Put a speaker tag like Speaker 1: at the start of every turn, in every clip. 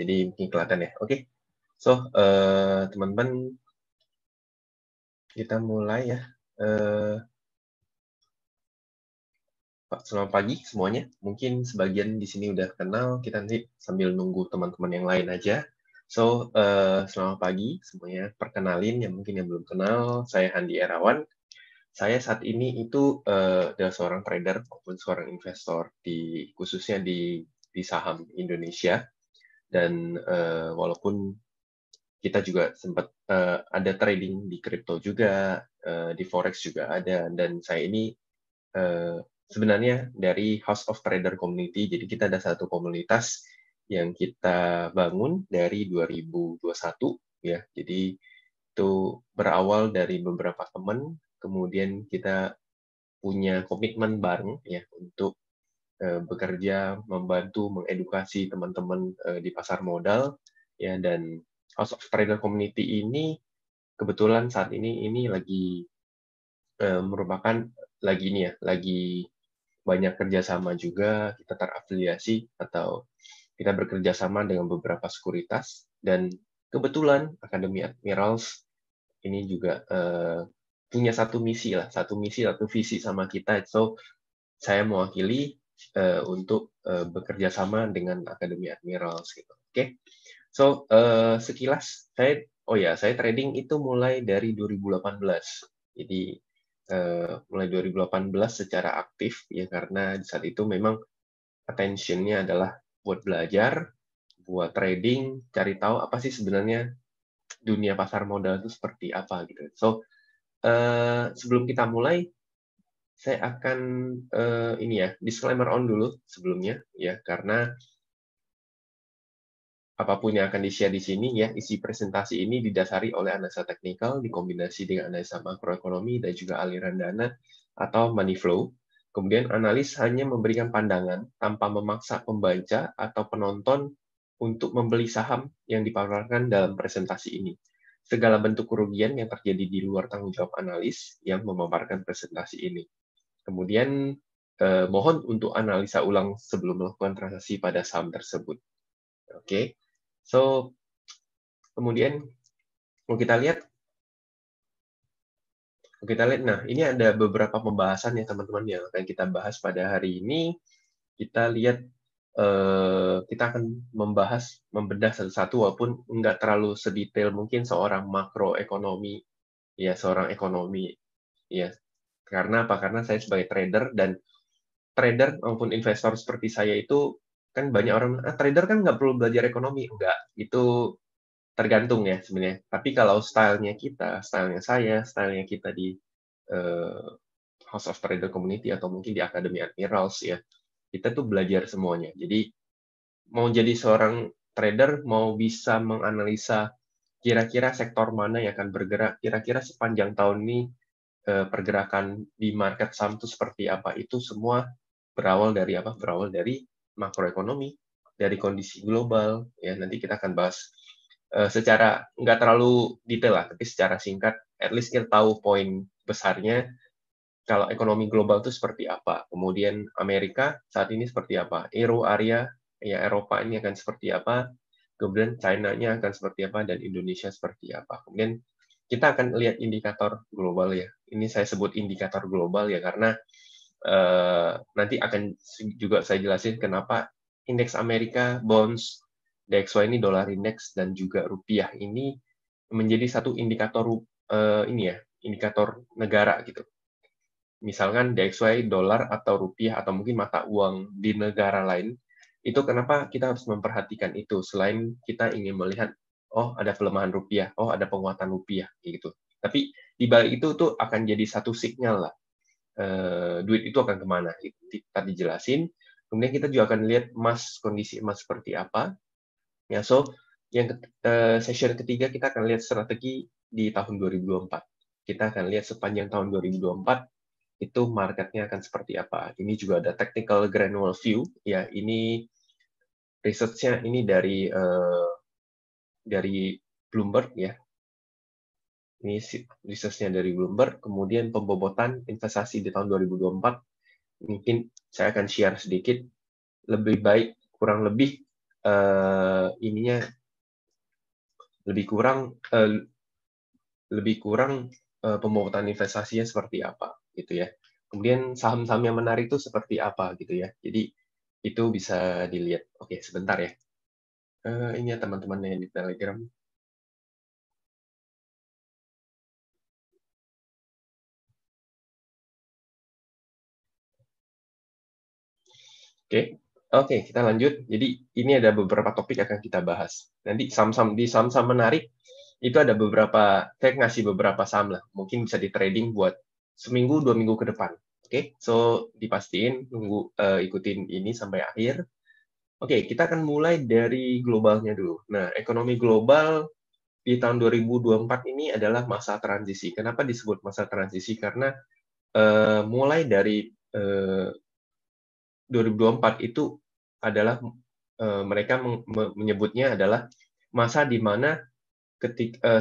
Speaker 1: jadi mungkin kelihatan ya. Oke. So, teman-teman, kita mulai ya. Selamat pagi semuanya. Mungkin sebagian di sini udah kenal, kita nanti sambil nunggu teman-teman yang lain aja. So, selamat pagi semuanya. Perkenalin yang mungkin yang belum kenal, saya Handi Erawan. Saya saat ini itu adalah seorang trader maupun seorang investor khususnya di saham Indonesia. Dan walaupun kita juga sempat ada trading di kripto juga, di forex juga ada, dan saya ini sebenarnya dari House of Trader Community. Jadi kita ada satu komunitas yang kita bangun dari 2021 ya. Jadi itu berawal dari beberapa teman, kemudian kita punya komitmen bareng ya untuk bekerja, membantu, mengedukasi teman-teman di pasar modal ya. Dan House of Trader Community ini kebetulan saat ini lagi merupakan lagi banyak kerjasama juga, kita terafiliasi atau kita bekerja sama dengan beberapa sekuritas, dan kebetulan Akademi Admirals ini juga punya satu misi, satu visi sama kita. So, saya mewakili untuk bekerja sama dengan Akademi Admirals gitu. Oke. So, sekilas saya trading itu mulai dari 2018. Jadi mulai 2018 secara aktif ya, karena di saat itu memang attention-nya adalah buat belajar, buat trading, cari tahu apa sih sebenarnya dunia pasar modal itu seperti apa gitu. So, sebelum kita mulai, saya akan disclaimer on dulu sebelumnya ya, karena apapun yang akan di-share di sini ya, isi presentasi ini didasari oleh analisa teknikal dikombinasi dengan analisa makroekonomi dan juga aliran dana atau money flow. Kemudian analis hanya memberikan pandangan tanpa memaksa pembaca atau penonton untuk membeli saham yang dipaparkan dalam presentasi ini. Segala bentuk kerugian yang terjadi di luar tanggung jawab analis yang memaparkan presentasi ini. Kemudian mohon untuk analisa ulang sebelum melakukan transaksi pada saham tersebut. Oke. So, kemudian mau kita lihat, nah ini ada beberapa pembahasan ya teman-teman yang akan kita bahas pada hari ini. Kita lihat, kita akan membedah satu-satu, walaupun nggak terlalu sedetail mungkin seorang makroekonomi, ya seorang ekonomi, ya. Karena apa? Karena saya sebagai trader, dan trader maupun investor seperti saya itu, kan banyak orang, trader kan nggak perlu belajar ekonomi. Enggak, itu tergantung ya sebenarnya. Tapi kalau stylenya kita di House of Trader Community atau mungkin di Academy Admirals ya, kita tuh belajar semuanya. Jadi mau jadi seorang trader, mau bisa menganalisa kira-kira sektor mana yang akan bergerak, kira-kira sepanjang tahun ini pergerakan di market saham itu seperti apa, itu semua berawal dari apa? Berawal dari makroekonomi, dari kondisi global ya. Nanti kita akan bahas secara nggak terlalu detail lah, tapi secara singkat, at least kita tahu poin besarnya. Kalau ekonomi global itu seperti apa, kemudian Amerika saat ini seperti apa, Euro area ya, Eropa ini akan seperti apa, kemudian China-nya akan seperti apa, dan Indonesia seperti apa. Kemudian kita akan lihat indikator global ya. Ini saya sebut indikator global ya, karena nanti akan juga saya jelasin kenapa indeks Amerika, bonds, DXY ini dolar index, dan juga rupiah ini menjadi satu indikator indikator negara gitu. Misalkan DXY dolar atau rupiah atau mungkin mata uang di negara lain, itu kenapa kita harus memperhatikan itu, selain kita ingin melihat oh ada pelemahan rupiah, oh ada penguatan rupiah gitu. Tapi di balik itu tuh akan jadi satu sinyal lah, duit itu akan kemana, kita dijelasin. Kemudian kita juga akan lihat kondisi emas seperti apa ya. So yang session ketiga kita akan lihat strategi di tahun 2024. Kita akan lihat sepanjang tahun 2024 itu marketnya akan seperti apa. Ini juga ada technical granular view ya. Ini research-nya ini dari Bloomberg ya. Ini research-nya dari Bloomberg. Kemudian pembobotan investasi di tahun 2024, mungkin saya akan share sedikit, lebih baik kurang lebih ininya lebih kurang pemotongan investasinya seperti apa gitu ya. Kemudian saham-saham yang menarik itu seperti apa gitu ya. Jadi itu bisa dilihat. Oke, sebentar ya. Ini ya teman-teman yang di Telegram. Oke, oke, kita lanjut. Jadi ini ada beberapa topik yang akan kita bahas. Nanti saham-saham menarik itu ada beberapa, saya ngasih beberapa saham lah. Mungkin bisa di trading buat seminggu 2 minggu ke depan. Oke, so dipastiin ikutin ini sampai akhir. Oke, kita akan mulai dari globalnya dulu. Nah, ekonomi global di tahun 2024 ini adalah masa transisi. Kenapa disebut masa transisi? Karena mulai dari 2024 itu adalah mereka menyebutnya adalah masa di mana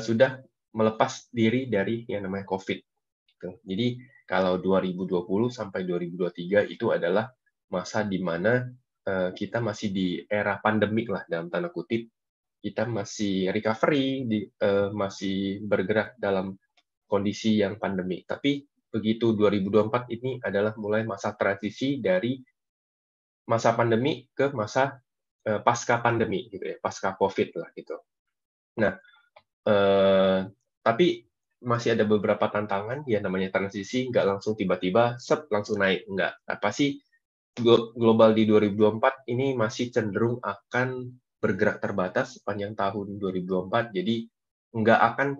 Speaker 1: sudah melepas diri dari yang namanya COVID. Gitu. Jadi kalau 2020 sampai 2023 itu adalah masa di mana kita masih di era pandemik lah dalam tanda kutip. Kita masih recovery, masih bergerak dalam kondisi yang pandemik. Tapi begitu 2024 ini adalah mulai masa transisi dari masa pandemi ke masa pasca pandemi gitu ya, pasca COVID lah gitu. Nah, tapi masih ada beberapa tantangan ya, namanya transisi nggak langsung tiba-tiba langsung naik, nggak. Apa sih global di 2024 ini masih cenderung akan bergerak terbatas sepanjang tahun 2024. Jadi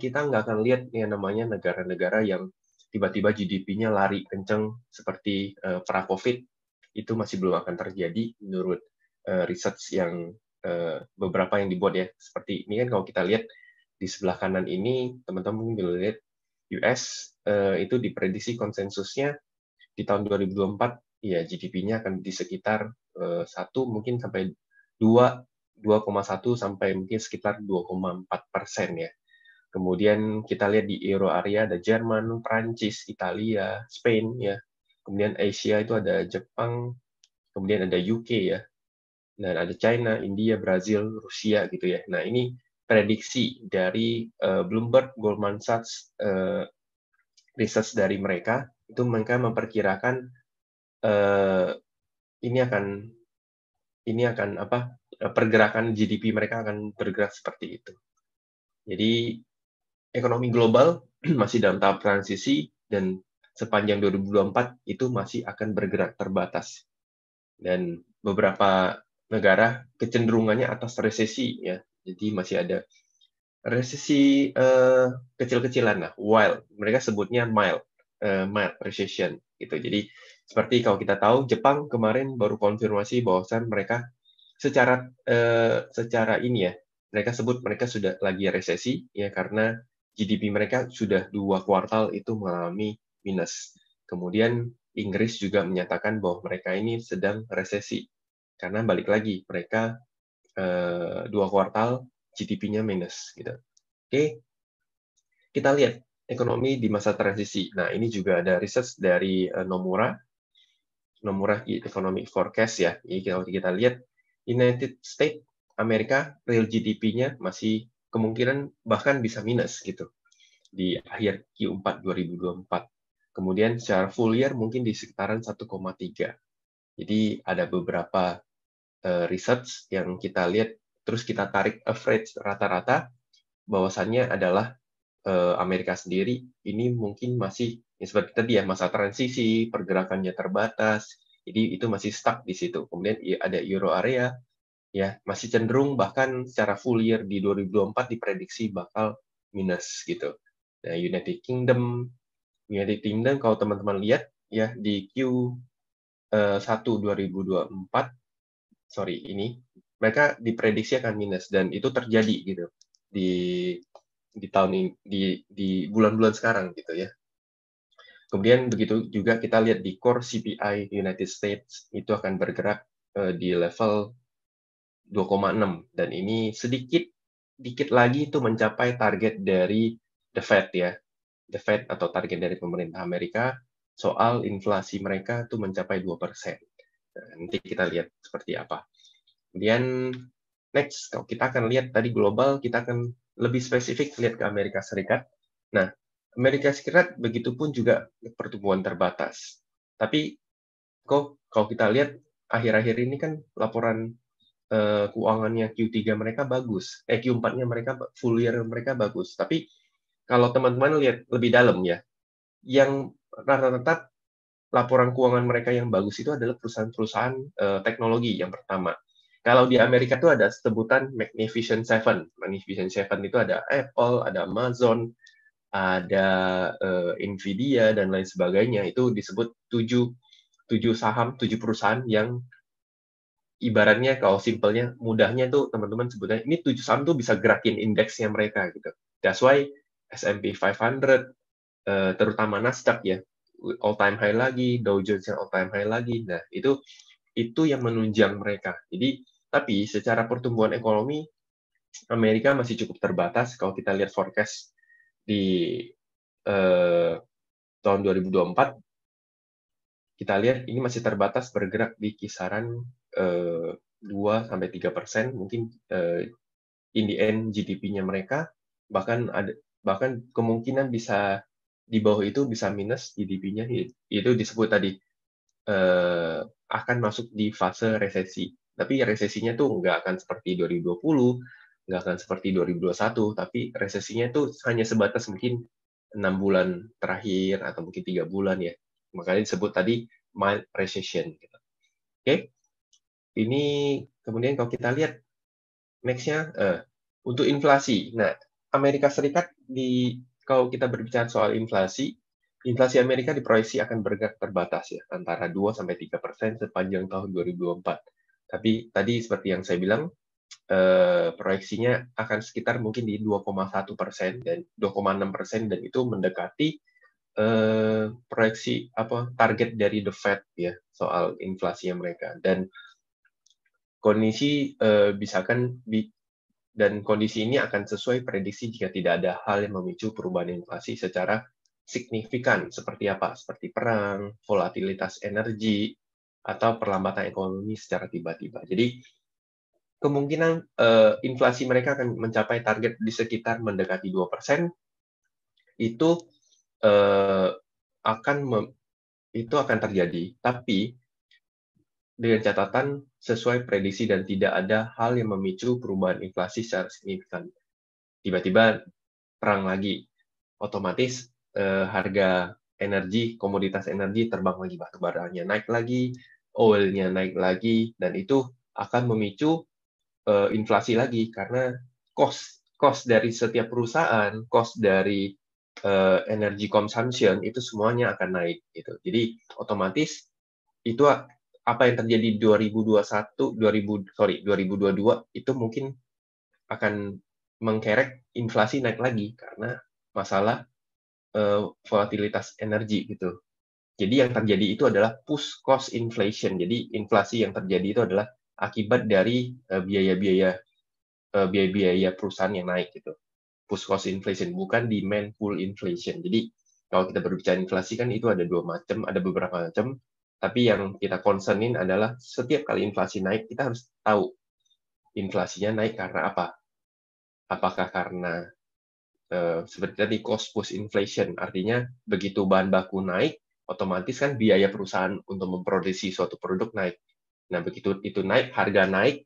Speaker 1: kita nggak akan lihat yang namanya negara-negara yang tiba-tiba GDP-nya lari kenceng seperti pra-COVID. Itu masih belum akan terjadi menurut research yang beberapa yang dibuat ya. Seperti ini kan kalau kita lihat di sebelah kanan ini, teman-teman mungkin bisa lihat US itu diprediksi konsensusnya di tahun 2024 ya GDP-nya akan di sekitar 1 mungkin sampai 2,1 sampai mungkin sekitar 2,4% ya. Kemudian kita lihat di Euro area ada Jerman, Prancis, Italia, Spain ya. Kemudian Asia itu ada Jepang, kemudian ada UK ya. Dan ada China, India, Brazil, Rusia gitu ya. Nah, ini prediksi dari Bloomberg, Goldman Sachs, research dari mereka itu mereka memperkirakan ini akan pergerakan GDP mereka akan bergerak seperti itu. Jadi ekonomi global masih dalam tahap transisi dan sepanjang 2024 itu masih akan bergerak terbatas. Dan beberapa negara kecenderungannya atas resesi ya. Jadi masih ada resesi kecil-kecilan lah, wild. Mereka sebutnya mild recession gitu. Jadi seperti kalau kita tahu Jepang kemarin baru konfirmasi bahwasan mereka secara ini ya, mereka sebut mereka sudah lagi resesi ya karena GDP mereka sudah 2 kuartal itu mengalami minus. Kemudian Inggris juga menyatakan bahwa mereka ini sedang resesi karena balik lagi mereka 2 kuartal GDP-nya minus gitu. Oke, kita lihat ekonomi di masa transisi. Nah, ini juga ada research dari Nomura Economic Forecast ya. Jadi kalau kita lihat United States Amerika real GDP-nya masih kemungkinan bahkan bisa minus gitu di akhir Q4 2024. Kemudian secara full year mungkin di sekitaran 1,3. Jadi ada beberapa research yang kita lihat terus kita tarik average rata-rata bahwasannya adalah Amerika sendiri ini mungkin masih ya seperti tadi ya masa transisi, pergerakannya terbatas, jadi itu masih stuck di situ. Kemudian ada Euro area ya masih cenderung bahkan secara full year di 2024 diprediksi bakal minus gitu. Nah, United Kingdom kalau teman-teman lihat ya di Q1 2024 ini mereka diprediksi akan minus dan itu terjadi gitu di tahun ini di bulan-bulan sekarang gitu ya. Kemudian begitu juga kita lihat di core CPI United States itu akan bergerak di level 2,6 dan ini dikit lagi itu mencapai target dari the Fed ya. The Fed atau target dari pemerintah Amerika soal inflasi mereka itu mencapai 2%. Nah, nanti kita lihat seperti apa. Kemudian Next, kalau kita akan lihat tadi global, kita akan lebih spesifik lihat ke Amerika Serikat. Nah, Amerika Serikat begitupun juga pertumbuhan terbatas. Tapi kok kalau kita lihat akhir-akhir ini kan laporan keuangannya Q3 mereka bagus, Q4-nya mereka full year mereka bagus. Tapi kalau teman-teman lihat lebih dalam ya, yang rata-rata laporan keuangan mereka yang bagus itu adalah perusahaan-perusahaan teknologi yang pertama. Kalau di Amerika itu ada sebutan Magnificent Seven. Magnificent Seven itu ada Apple, ada Amazon, ada Nvidia dan lain sebagainya. Itu disebut tujuh saham, 7 perusahaan yang ibaratnya kalau simpelnya, mudahnya tuh teman-teman sebutnya, ini 7 saham tuh bisa gerakin indeksnya mereka gitu. That's why S&P 500, terutama Nasdaq ya, all time high lagi, Dow Jones yang all time high lagi. Nah, itu yang menunjang mereka. Jadi, tapi secara pertumbuhan ekonomi Amerika masih cukup terbatas kalau kita lihat forecast di eh, tahun 2024, kita lihat ini masih terbatas bergerak di kisaran 2-3%, mungkin in the end GDP-nya mereka bahkan kemungkinan bisa di bawah itu bisa minus GDP-nya, itu disebut tadi akan masuk di fase resesi. Tapi resesinya tuh nggak akan seperti 2020, nggak akan seperti 2021, tapi resesinya tuh hanya sebatas mungkin 6 bulan terakhir atau mungkin 3 bulan ya. Makanya disebut tadi mild recession. Gitu. Oke, ini kemudian kalau kita lihat next-nya untuk inflasi. Nah, Amerika Serikat kalau kita berbicara soal inflasi, inflasi Amerika diproyeksi akan bergerak terbatas ya, antara 2-3% sepanjang tahun 2024. Tapi tadi seperti yang saya bilang, proyeksinya akan sekitar mungkin di 2,1% dan 2,6% dan itu mendekati proyeksi target dari The Fed ya soal inflasi mereka dan kondisi dan kondisi ini akan sesuai prediksi jika tidak ada hal yang memicu perubahan inflasi secara signifikan seperti apa? Seperti perang, volatilitas energi, atau perlambatan ekonomi secara tiba-tiba. Jadi kemungkinan inflasi mereka akan mencapai target di sekitar mendekati 2%, itu eh, akan itu akan terjadi. Tapi dengan catatan sesuai prediksi dan tidak ada hal yang memicu perubahan inflasi secara signifikan. Tiba-tiba perang lagi, otomatis harga energi, komoditas energi terbang lagi, batu baranya naik lagi, oilnya naik lagi, dan itu akan memicu inflasi lagi karena cost dari setiap perusahaan, cost dari energy consumption itu semuanya akan naik gitu. Jadi otomatis itu apa yang terjadi di 2021, 2022 itu mungkin akan mengkerek inflasi naik lagi karena masalah volatilitas energi gitu. Jadi yang terjadi itu adalah push cost inflation. Jadi inflasi yang terjadi itu adalah akibat dari biaya-biaya perusahaan yang naik gitu. Push cost inflation bukan demand pull inflation. Jadi kalau kita berbicara inflasi kan itu ada ada beberapa macam. Tapi yang kita concernin adalah setiap kali inflasi naik kita harus tahu inflasinya naik karena apa. Apakah karena seperti tadi cost push inflation, artinya begitu bahan baku naik, otomatis kan biaya perusahaan untuk memproduksi suatu produk naik. Nah, begitu itu naik, harga naik,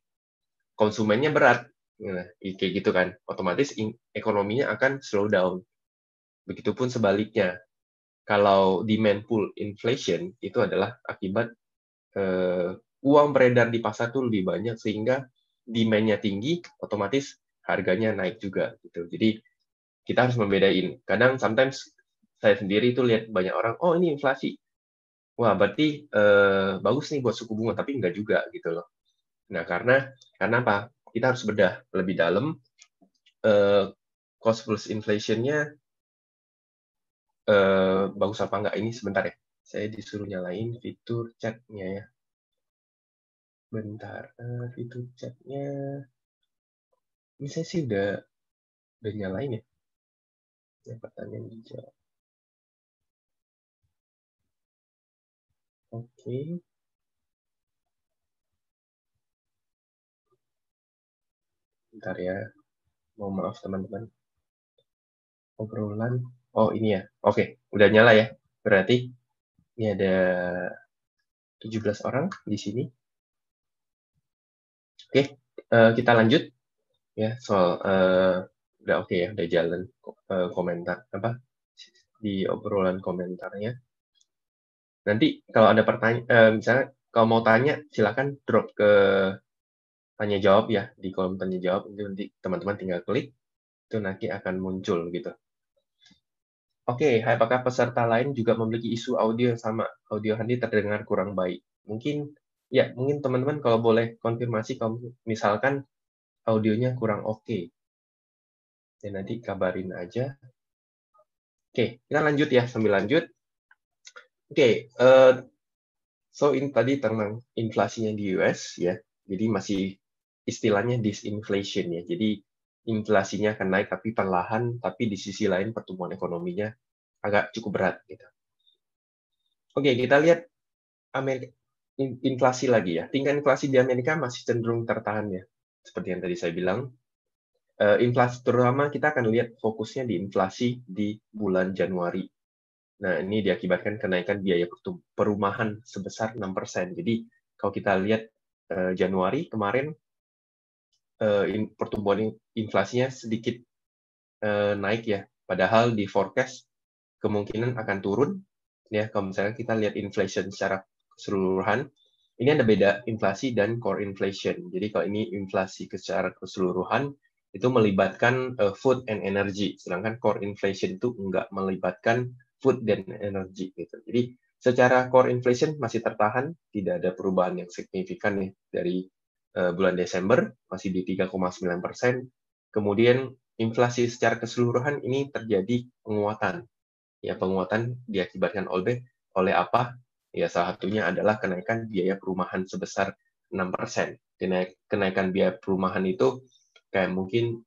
Speaker 1: konsumennya berat. Nah, kayak gitu kan. Otomatis ekonominya akan slow down. Begitupun sebaliknya. Kalau demand pull inflation itu adalah akibat uang beredar di pasar itu lebih banyak sehingga demand-nya tinggi, otomatis harganya naik juga gitu. Jadi kita harus membedain. Kadang sometimes saya sendiri itu lihat banyak orang, oh ini inflasi. Wah, berarti bagus nih buat suku bunga, tapi enggak juga gitu loh. Nah, karena apa? Kita harus bedah lebih dalam cost plus inflation-nya bagus apa enggak. Ini sebentar ya. Saya disuruh nyalain fitur chat-nya ya. Bentar, fitur chat-nya. Ini saya sih udah nyalain ya. Yang pertanyaan dijawab. Oke. Bentar ya, mohon maaf teman-teman. Obrolan, oh ini ya, oke, udah nyala ya. Berarti ini ada 17 orang di sini. Oke, kita lanjut ya soal udah oke ya, udah jalan komentar apa di obrolan komentarnya. Nanti kalau ada pertanyaan, misalnya kalau mau tanya, silakan drop ke tanya jawab ya di kolom tanya jawab. Nanti teman-teman tinggal klik, itu nanti akan muncul gitu. Oke, apakah peserta lain juga memiliki isu audio yang sama? Audio Handi terdengar kurang baik. Mungkin ya, mungkin teman-teman kalau boleh konfirmasi kalau misalkan audionya kurang oke. Ya nanti kabarin aja. Oke, kita lanjut ya, sambil lanjut. Oke, so ini tadi tentang inflasinya di US ya. Jadi masih istilahnya disinflation ya. Jadi inflasinya akan naik tapi perlahan, tapi di sisi lain pertumbuhan ekonominya agak cukup berat gitu. Oke, kita lihat Amerika, inflasi lagi ya. Tingkat inflasi di Amerika masih cenderung tertahan ya. Seperti yang tadi saya bilang, inflasi terutama kita akan lihat fokusnya di inflasi di bulan Januari. Nah, ini diakibatkan kenaikan biaya perumahan sebesar 6%. Jadi, kalau kita lihat Januari kemarin, pertumbuhan inflasinya sedikit naik ya. Padahal di forecast kemungkinan akan turun. Ya, kalau misalnya kita lihat inflation secara keseluruhan, ini ada beda inflasi dan core inflation. Jadi kalau ini inflasi secara keseluruhan, itu melibatkan food and energy, sedangkan core inflation itu enggak melibatkan food dan energy gitu. Jadi secara core inflation masih tertahan, tidak ada perubahan yang signifikan nih dari bulan Desember, masih di 3,9%. Kemudian inflasi secara keseluruhan ini terjadi penguatan. Ya, penguatan diakibatkan oleh apa? Ya, salah satunya adalah kenaikan biaya perumahan sebesar 6%. Kenaikan biaya perumahan itu kayak mungkin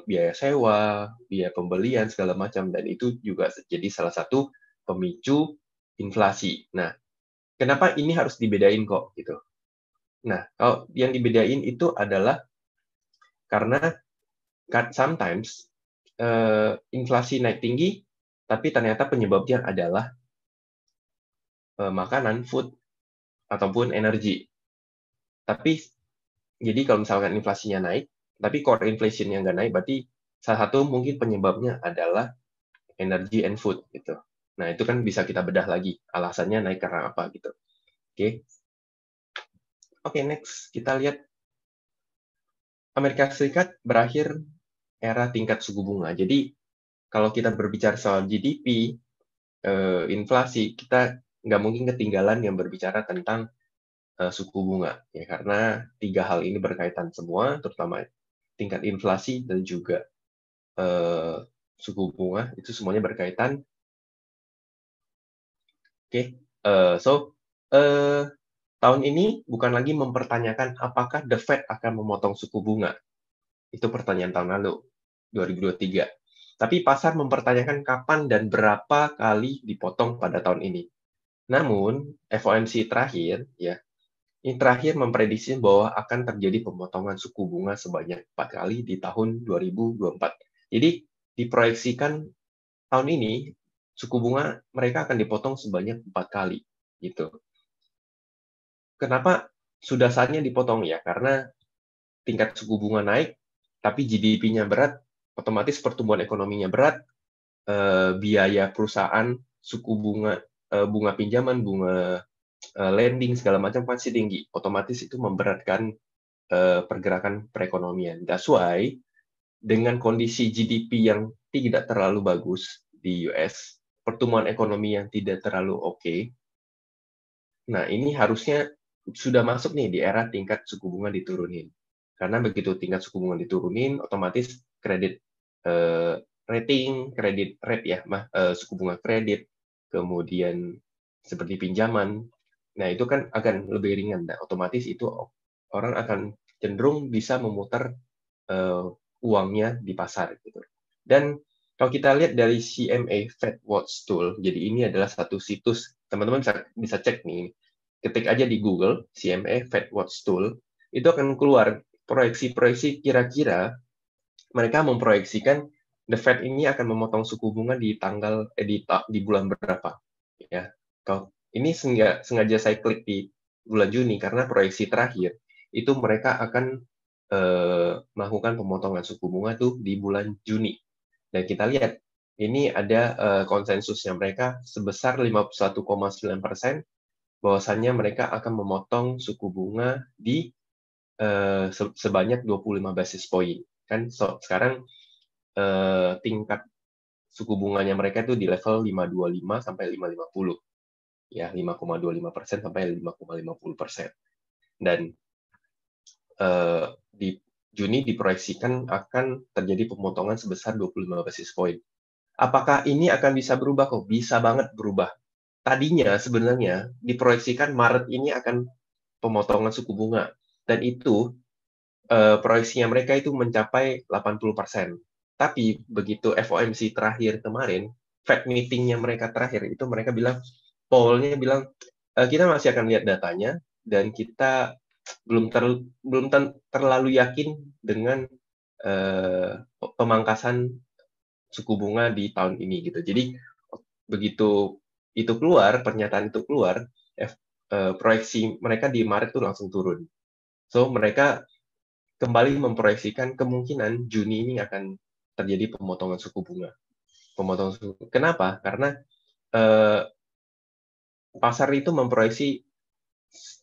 Speaker 1: biaya sewa, biaya pembelian, segala macam. Dan itu juga jadi salah satu pemicu inflasi. Nah, kenapa ini harus dibedain kok? Gitu. Nah, kalau yang dibedain itu adalah karena sometimes inflasi naik tinggi, tapi ternyata penyebabnya adalah makanan, food, ataupun energi. Tapi, jadi kalau misalkan inflasinya naik, tapi core inflation-nya nggak naik, berarti salah satu mungkin penyebabnya adalah energy and food. Gitu. Nah, itu kan bisa kita bedah lagi, alasannya naik karena apa. Gitu. Oke, next. Kita lihat Amerika Serikat berakhir era tingkat suku bunga. Jadi, kalau kita berbicara soal GDP, inflasi, kita nggak mungkin ketinggalan yang berbicara tentang suku bunga, ya karena tiga hal ini berkaitan semua, terutama tingkat inflasi dan juga suku bunga itu semuanya berkaitan. Oke, tahun ini bukan lagi mempertanyakan apakah The Fed akan memotong suku bunga. Itu pertanyaan tahun lalu, 2023. Tapi pasar mempertanyakan kapan dan berapa kali dipotong pada tahun ini. Namun, FOMC terakhir, ya, ini terakhir memprediksi bahwa akan terjadi pemotongan suku bunga sebanyak 4 kali di tahun 2024. Jadi, diproyeksikan tahun ini suku bunga mereka akan dipotong sebanyak 4 kali. Gitu. Kenapa sudah saatnya dipotong ya? Karena tingkat suku bunga naik, tapi GDP-nya berat, otomatis pertumbuhan ekonominya berat, biaya perusahaan, suku bunga, bunga pinjaman, bunga lending segala macam pasti tinggi. Otomatis itu memberatkan pergerakan perekonomian. That's why dengan kondisi GDP yang tidak terlalu bagus di US, pertumbuhan ekonomi yang tidak terlalu oke, nah ini harusnya sudah masuk nih di era tingkat suku bunga diturunin. Karena begitu tingkat suku bunga diturunin, otomatis kredit rating, kredit rate ya, suku bunga kredit, kemudian seperti pinjaman, nah itu kan akan lebih ringan. Nah, otomatis itu orang akan cenderung bisa memutar uangnya di pasar. Gitu. Dan kalau kita lihat dari CMA FedWatch Tool, jadi ini adalah satu situs, teman-teman bisa cek nih, ketik aja di Google, CMA FedWatch Tool, itu akan keluar proyeksi kira-kira mereka memproyeksikan the Fed ini akan memotong suku bunga di di bulan berapa, ya. Kalau ini sengaja saya klik di bulan Juni karena proyeksi terakhir itu mereka akan melakukan pemotongan suku bunga tuh di bulan Juni. Dan kita lihat ini ada konsensusnya mereka sebesar 51,9% bahwasannya mereka akan memotong suku bunga di sebanyak 25 basis point. Kan sekarang tingkat suku bunganya mereka itu di level 5,25 sampai 5,50. Ya, 5,25% sampai 5,50%. Dan di Juni diproyeksikan akan terjadi pemotongan sebesar 25 basis point. Apakah ini akan bisa berubah? Kok bisa banget berubah. Tadinya sebenarnya diproyeksikan Maret ini akan pemotongan suku bunga. Dan itu proyeksinya mereka itu mencapai 80%. Tapi begitu FOMC terakhir kemarin, Fed meeting-nya mereka terakhir, itu mereka bilang, Powell-nya bilang, kita masih akan lihat datanya, dan kita belum terlalu yakin dengan pemangkasan suku bunga di tahun ini gitu. Jadi begitu itu keluar, pernyataan itu keluar, proyeksi mereka di Maret itu langsung turun. So mereka kembali memproyeksikan kemungkinan Juni ini akan terjadi pemotongan suku bunga. Kenapa? Karena pasar itu memproyeksi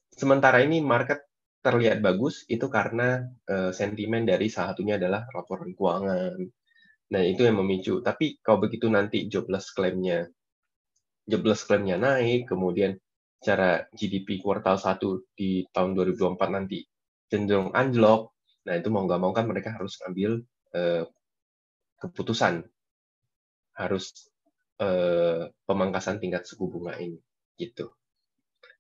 Speaker 1: sementara ini market terlihat bagus itu karena sentimen dari salah satunya adalah laporan keuangan. Nah, itu yang memicu. Tapi kalau begitu nanti jobless claim-nya naik, kemudian secara GDP kuartal 1 di tahun 2024 nanti cenderung anjlok. Nah, itu mau nggak mau kan mereka harus ambil keputusan. Harus pemangkasan tingkat suku bunga ini. Gitu.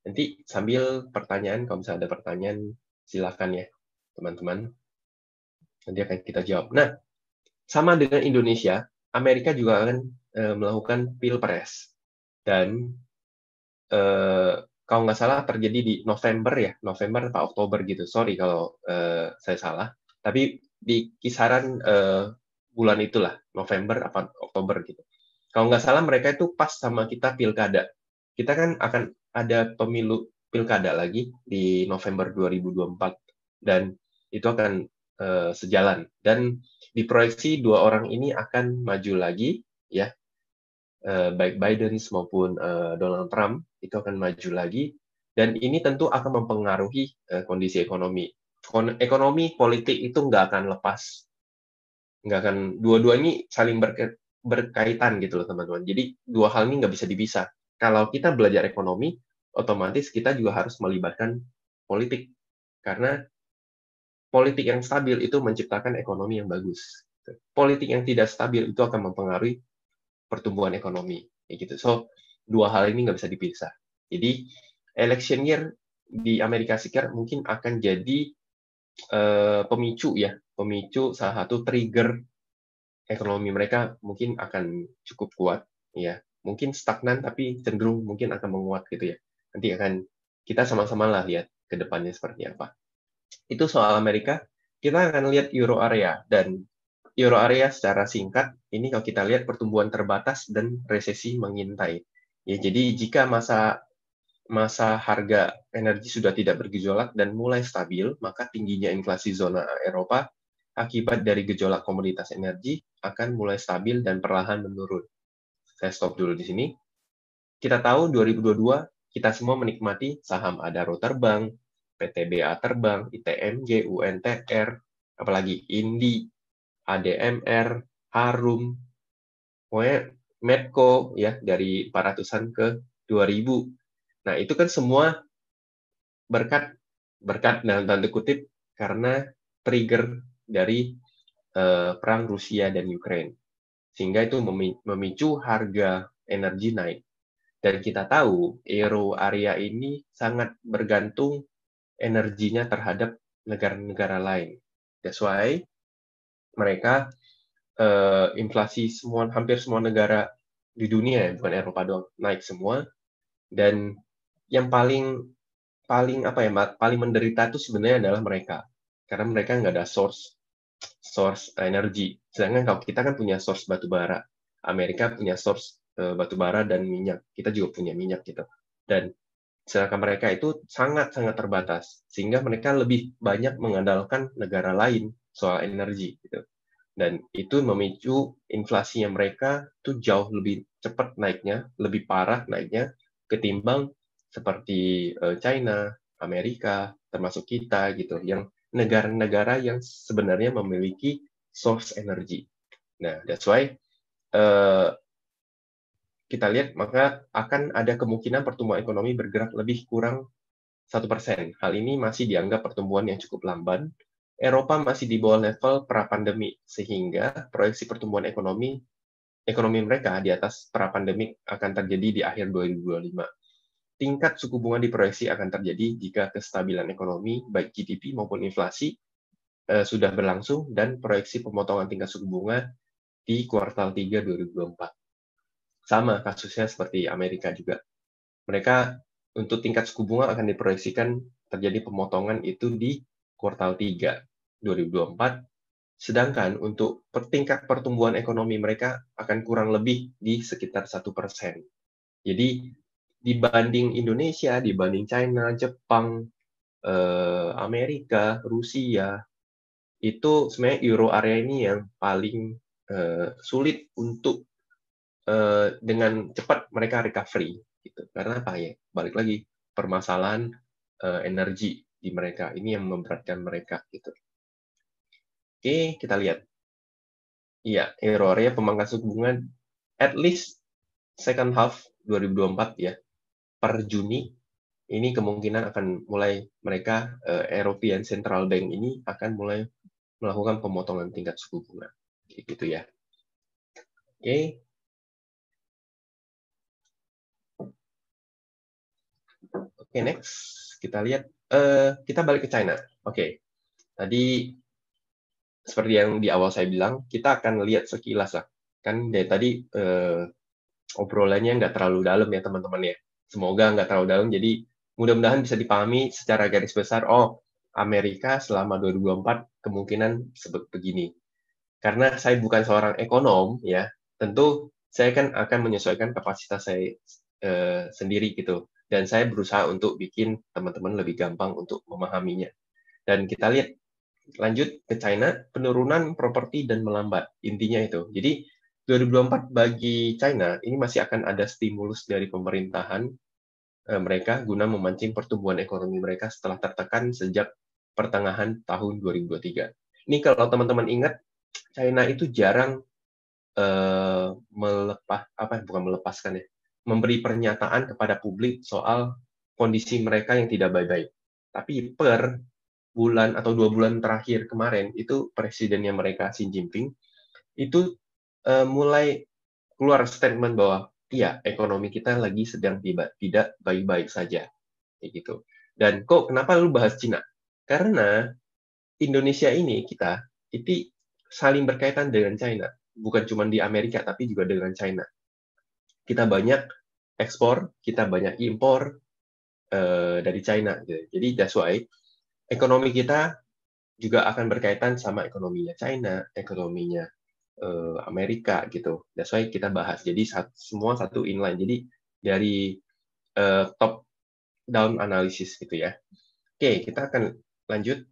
Speaker 1: Nanti sambil pertanyaan, kalau misalnya ada pertanyaan, silakan ya, teman-teman. Nanti akan kita jawab. Nah, sama dengan Indonesia, Amerika juga akan melakukan pilpres. Dan kalau nggak salah terjadi di November ya, November atau Oktober gitu. Sorry kalau saya salah. Tapi di kisaran bulan itulah, November atau Oktober gitu. Kalau nggak salah mereka itu pas sama kita pilkada. Kita kan akan ada pemilu pilkada lagi di November 2024 dan itu akan sejalan. Dan diproyeksi dua orang ini akan maju lagi, ya, baik Biden maupun Donald Trump itu akan maju lagi. Dan ini tentu akan mempengaruhi kondisi ekonomi. Ekonomi, politik itu nggak akan lepas. Nggak akan, dua-dua ini saling berkaitan gitu loh teman-teman. Jadi dua hal ini nggak bisa dipisah. Kalau kita belajar ekonomi, otomatis kita juga harus melibatkan politik. Karena politik yang stabil itu menciptakan ekonomi yang bagus. Politik yang tidak stabil itu akan mempengaruhi pertumbuhan ekonomi. Gitu. So, dua hal ini nggak bisa dipisah. Jadi, election year di Amerika Serikat mungkin akan jadi pemicu salah satu trigger ekonomi mereka mungkin akan cukup kuat, ya. Mungkin stagnan tapi cenderung mungkin akan menguat gitu ya. Nanti akan kita sama-sama lah lihat ke depannya seperti apa. Itu soal Amerika. Kita akan lihat Euro area dan Euro area secara singkat ini kalau kita lihat pertumbuhan terbatas dan resesi mengintai. Ya, jadi jika masa harga energi sudah tidak bergejolak dan mulai stabil, maka tingginya inflasi zona Eropa akibat dari gejolak komoditas energi akan mulai stabil dan perlahan menurun. Saya stop dulu di sini. Kita tahu 2022 kita semua menikmati saham Adaro terbang, PTBA terbang, ITMG, UNTR, apalagi Indi, ADMR, Harum, pokoknya Medco ya dari 400-an ke 2000. Nah, itu kan semua berkat dalam tanda kutip karena trigger dari perang Rusia dan Ukraina. Sehingga itu memicu harga energi naik. Dan kita tahu euro area ini sangat bergantung energinya terhadap negara-negara lain. That's why mereka inflasi hampir semua negara di dunia, bukan Eropa doang, naik semua. Dan yang paling menderita itu sebenarnya adalah mereka. karena mereka nggak ada source energi. Sedangkan kalau kita kan punya source batu bara, Amerika punya source batu bara dan minyak, kita juga punya minyak gitu. Dan sedangkan mereka itu sangat-sangat terbatas, sehingga mereka lebih banyak mengandalkan negara lain soal energi gitu. Dan itu memicu inflasinya mereka itu jauh lebih cepat naiknya, lebih parah naiknya ketimbang seperti China, Amerika, termasuk kita gitu, yang negara-negara yang sebenarnya memiliki source energi. Nah, that's why kita lihat maka akan ada kemungkinan pertumbuhan ekonomi bergerak lebih kurang 1%. Hal ini masih dianggap pertumbuhan yang cukup lamban. Eropa masih di bawah level pra-pandemi, sehingga proyeksi pertumbuhan ekonomi mereka di atas pra-pandemi akan terjadi di akhir 2025. Tingkat suku bunga diproyeksi akan terjadi jika kestabilan ekonomi, baik GDP maupun inflasi, sudah berlangsung, dan proyeksi pemotongan tingkat suku bunga di kuartal 3 2024. Sama kasusnya seperti Amerika juga. Mereka untuk tingkat suku bunga akan diproyeksikan terjadi pemotongan itu di kuartal 3 2024, sedangkan untuk tingkat pertumbuhan ekonomi mereka akan kurang lebih di sekitar 1%. Jadi dibanding Indonesia, dibanding China, Jepang, Amerika, Rusia, itu sebenarnya euro area ini yang paling sulit untuk dengan cepat mereka recovery gitu. Karena apa ya? Balik lagi permasalahan energi di mereka ini yang memberatkan mereka gitu. Oke, kita lihat. Iya, euro area pemangkas suku bunga at least second half 2024 ya. Per Juni ini kemungkinan akan mulai mereka European Central Bank ini akan mulai melakukan pemotongan tingkat suku bunga. Gitu ya. Oke. Oke, next. Kita lihat kita balik ke China. Oke. Tadi seperti yang di awal saya bilang, kita akan lihat sekilas lah. Kan dari tadi obrolannya nggak terlalu dalam ya teman-teman ya. Semoga nggak terlalu dalam, jadi mudah-mudahan bisa dipahami secara garis besar, oh Amerika selama 2024 kemungkinan begini. Karena saya bukan seorang ekonom, ya tentu saya kan akan menyesuaikan kapasitas saya sendiri gitu. Dan saya berusaha untuk bikin teman-teman lebih gampang untuk memahaminya. Dan kita lihat lanjut ke China, penurunan properti dan melambat. Intinya itu. Jadi 2024 bagi China ini masih akan ada stimulus dari pemerintahan mereka guna memancing pertumbuhan ekonomi mereka setelah tertekan sejak pertengahan tahun 2023. Ini kalau teman-teman ingat, China itu jarang memberi pernyataan kepada publik soal kondisi mereka yang tidak baik-baik. Tapi per bulan atau 2 bulan terakhir kemarin itu presidennya mereka Xi Jinping itu mulai keluar statement bahwa iya ekonomi kita lagi sedang tidak baik-baik saja kayak gitu. Dan kok kenapa lu bahas Cina? Karena Indonesia ini kita itu saling berkaitan dengan China, bukan cuma di Amerika tapi juga dengan China. Kita banyak ekspor, kita banyak impor dari China. Jadi that's why ekonomi kita juga akan berkaitan sama ekonominya China, ekonominya Amerika gitu. That's why kita bahas. Jadi semua satu inline. Jadi dari top down analisis gitu ya. Oke, kita akan lanjut.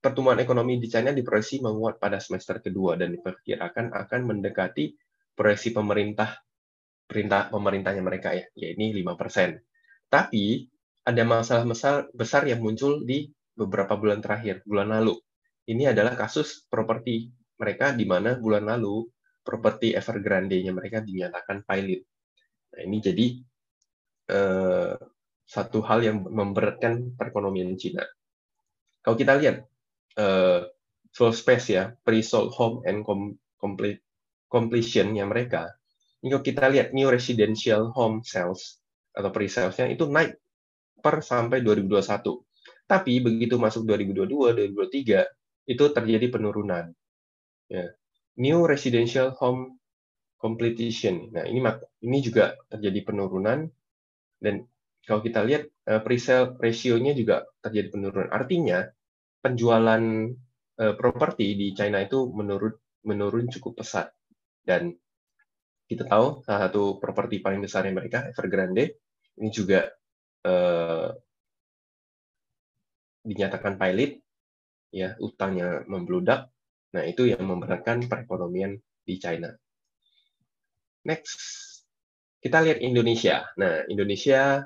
Speaker 1: Pertumbuhan ekonomi di China diproyeksi menguat pada semester kedua dan diperkirakan akan mendekati proyeksi pemerintahnya mereka ya, yaitu 5%. Tapi ada masalah besar yang muncul di beberapa bulan terakhir, bulan lalu. Ini adalah kasus properti mereka di mana bulan lalu properti Evergrande-nya mereka dinyatakan pilot. Nah, ini jadi satu hal yang memberatkan perekonomian Cina. Kalau kita lihat floor space ya, pre-sold home and completion-nya mereka, ini kalau kita lihat new residential home sales atau pre-sales-nya itu naik sampai 2021. Tapi begitu masuk 2022, 2023, itu terjadi penurunan. Ya. New residential home completion. Nah, ini juga terjadi penurunan, dan kalau kita lihat pre-sale ratio-nya juga terjadi penurunan. Artinya penjualan properti di China itu menurun cukup pesat. Dan kita tahu salah satu properti paling besar mereka, Evergrande, ini juga dinyatakan pilot, ya, utangnya membludak. Nah, itu yang memberatkan perekonomian di China. Next, kita lihat Indonesia. Nah, Indonesia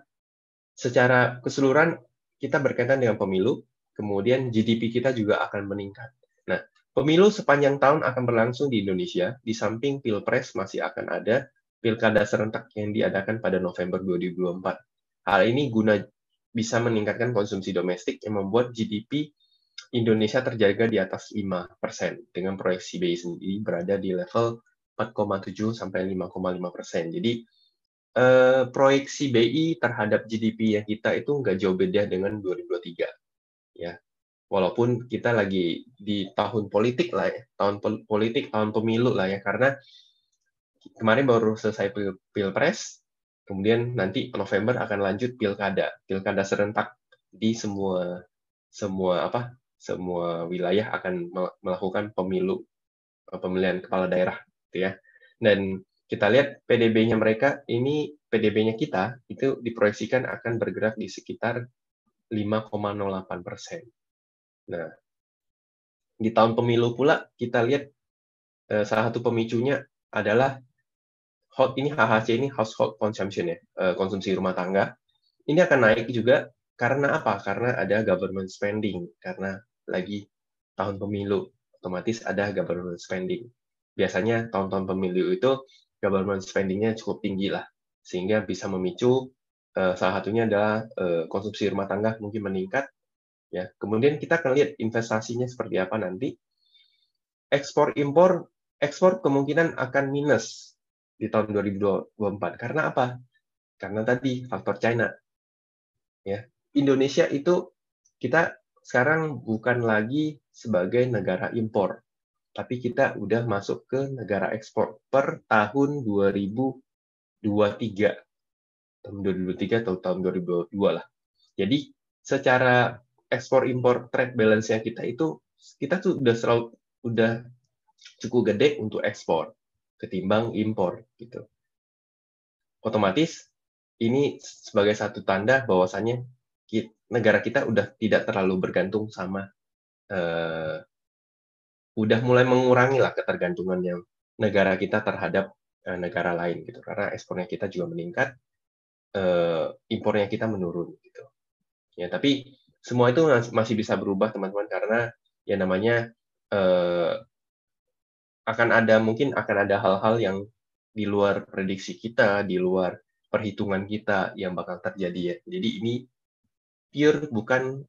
Speaker 1: secara keseluruhan kita berkaitan dengan pemilu, kemudian GDP kita juga akan meningkat. Nah, pemilu sepanjang tahun akan berlangsung di Indonesia, di samping Pilpres masih akan ada pilkada serentak yang diadakan pada November 2024. Hal ini guna bisa meningkatkan konsumsi domestik yang membuat GDP Indonesia terjaga di atas 5%, dengan proyeksi BI sendiri berada di level 4,7 sampai 5,5%. Jadi, proyeksi BI terhadap GDP yang kita itu nggak jauh beda dengan 2023. Ya. Walaupun kita lagi di tahun politik lah ya, tahun politik, tahun pemilu lah ya, karena kemarin baru selesai Pilpres, kemudian nanti November akan lanjut pilkada serentak di semua wilayah akan melakukan pemilihan kepala daerah, gitu ya. Dan kita lihat PDB-nya mereka, ini PDB-nya kita itu diproyeksikan akan bergerak di sekitar 5,08%. Nah, di tahun pemilu pula kita lihat salah satu pemicunya adalah HHC ini household consumption ya, konsumsi rumah tangga. Ini akan naik juga karena apa? Karena ada government spending, karena lagi tahun pemilu, otomatis ada government spending. Biasanya tahun-tahun pemilu itu government spending-nya cukup tinggi lah, sehingga bisa memicu salah satunya adalah konsumsi rumah tangga mungkin meningkat. Ya, kemudian kita akan lihat investasinya seperti apa nanti. Ekspor kemungkinan akan minus di tahun 2024. Karena apa? Karena tadi faktor China. Ya, Indonesia itu kita sekarang bukan lagi sebagai negara impor, tapi kita udah masuk ke negara ekspor per tahun 2023. Tahun 2023 atau tahun 2022 lah. Jadi secara ekspor impor trade balance-nya kita tuh udah cukup gede untuk ekspor ketimbang impor gitu. Otomatis ini sebagai satu tanda bahwasannya negara kita udah tidak terlalu bergantung sama udah mulai mengurangi lah ketergantungannya negara kita terhadap negara lain gitu, karena ekspornya kita juga meningkat, impornya kita menurun gitu. Ya, tapi semua itu masih bisa berubah teman-teman, karena ya namanya mungkin akan ada hal-hal yang di luar prediksi kita, di luar perhitungan kita yang bakal terjadi ya. Jadi ini pure bukan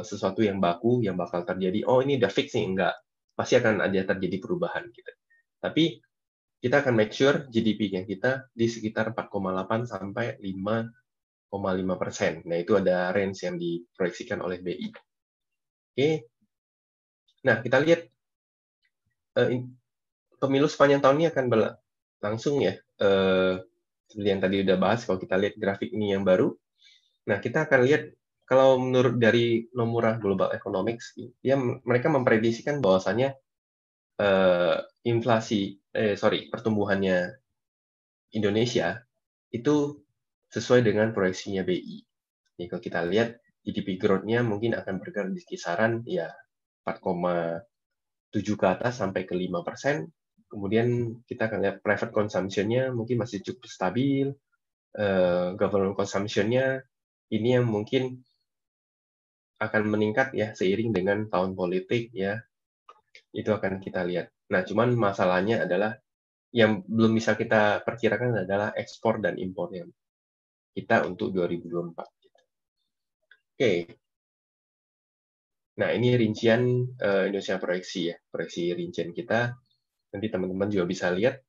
Speaker 1: sesuatu yang baku yang bakal terjadi. Oh, ini udah fix nih, enggak. Pasti akan ada terjadi perubahan gitu. Tapi kita akan make sure GDP-nya kita di sekitar 4,8 sampai 5,5%. Nah, itu ada range yang diproyeksikan oleh BI. Oke. Nah, kita lihat pemilu sepanjang tahun ini akan berlangsung ya. Seperti yang tadi udah bahas, kalau kita lihat grafik ini yang baru. Nah, kita akan lihat kalau menurut dari Nomura Global Economics, mereka memprediksikan bahwasannya pertumbuhannya Indonesia itu sesuai dengan proyeksinya BI. Jadi kalau kita lihat GDP growth-nya mungkin akan bergerak di kisaran ya 4,7 ke atas sampai ke 5%. Kemudian kita akan lihat private consumption-nya mungkin masih cukup stabil, government consumption-nya ini yang mungkin akan meningkat ya seiring dengan tahun politik ya, itu akan kita lihat. Nah, cuman masalahnya adalah yang belum bisa kita perkirakan adalah ekspor dan impornya kita untuk 2024. Oke. Nah, ini rincian Indonesia proyeksi ya, proyeksi rincian kita. Nanti teman-teman juga bisa lihat.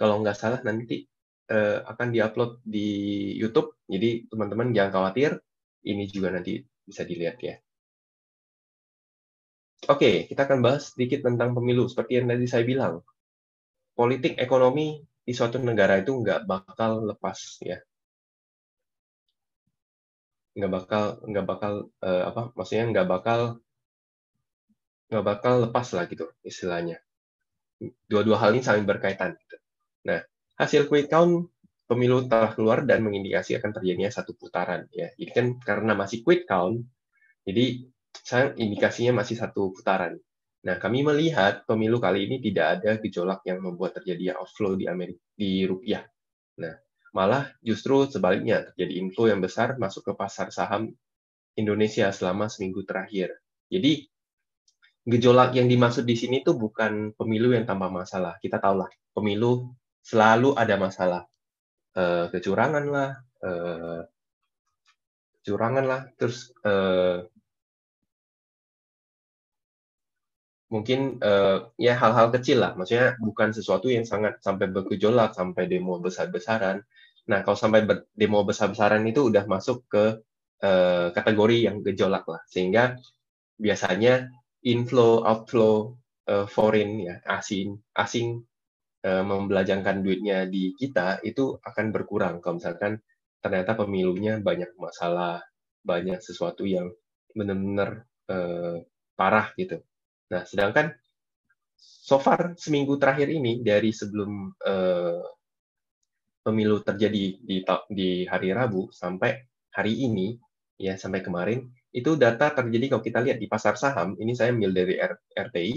Speaker 1: Kalau nggak salah nanti akan diupload di YouTube. Jadi teman-teman jangan khawatir, ini juga nanti bisa dilihat ya. Oke, kita akan bahas sedikit tentang pemilu. Seperti yang tadi saya bilang, politik ekonomi di suatu negara itu nggak bakal lepas ya. Nggak bakal nggak bakal lepas lah gitu istilahnya. Dua-dua hal ini saling berkaitan. Gitu. Nah, hasil quick count pemilu telah keluar dan mengindikasi akan terjadinya satu putaran. Ya, ini kan karena masih quick count, jadi indikasinya masih satu putaran. Nah, kami melihat pemilu kali ini tidak ada gejolak yang membuat terjadi outflow di rupiah. Nah, malah justru sebaliknya terjadi inflow yang besar masuk ke pasar saham Indonesia selama seminggu terakhir. Jadi gejolak yang dimaksud di sini tuh bukan pemilu yang tanpa masalah. Kita tahulah, pemilu selalu ada masalah. Kecurangan lah, terus mungkin ya hal-hal kecil lah. Maksudnya bukan sesuatu yang sangat sampai bergejolak, sampai demo besar-besaran. Nah, kalau sampai demo besar-besaran itu udah masuk ke kategori yang gejolak lah. Sehingga biasanya inflow, outflow, foreign ya asing membelanjakan duitnya di kita itu akan berkurang kalau misalkan ternyata pemilunya banyak masalah, banyak sesuatu yang benar-benar parah gitu. Nah, sedangkan so far seminggu terakhir ini dari sebelum pemilu terjadi di hari Rabu sampai hari ini ya sampai kemarin itu data terjadi kalau kita lihat di pasar saham ini saya ambil dari RTI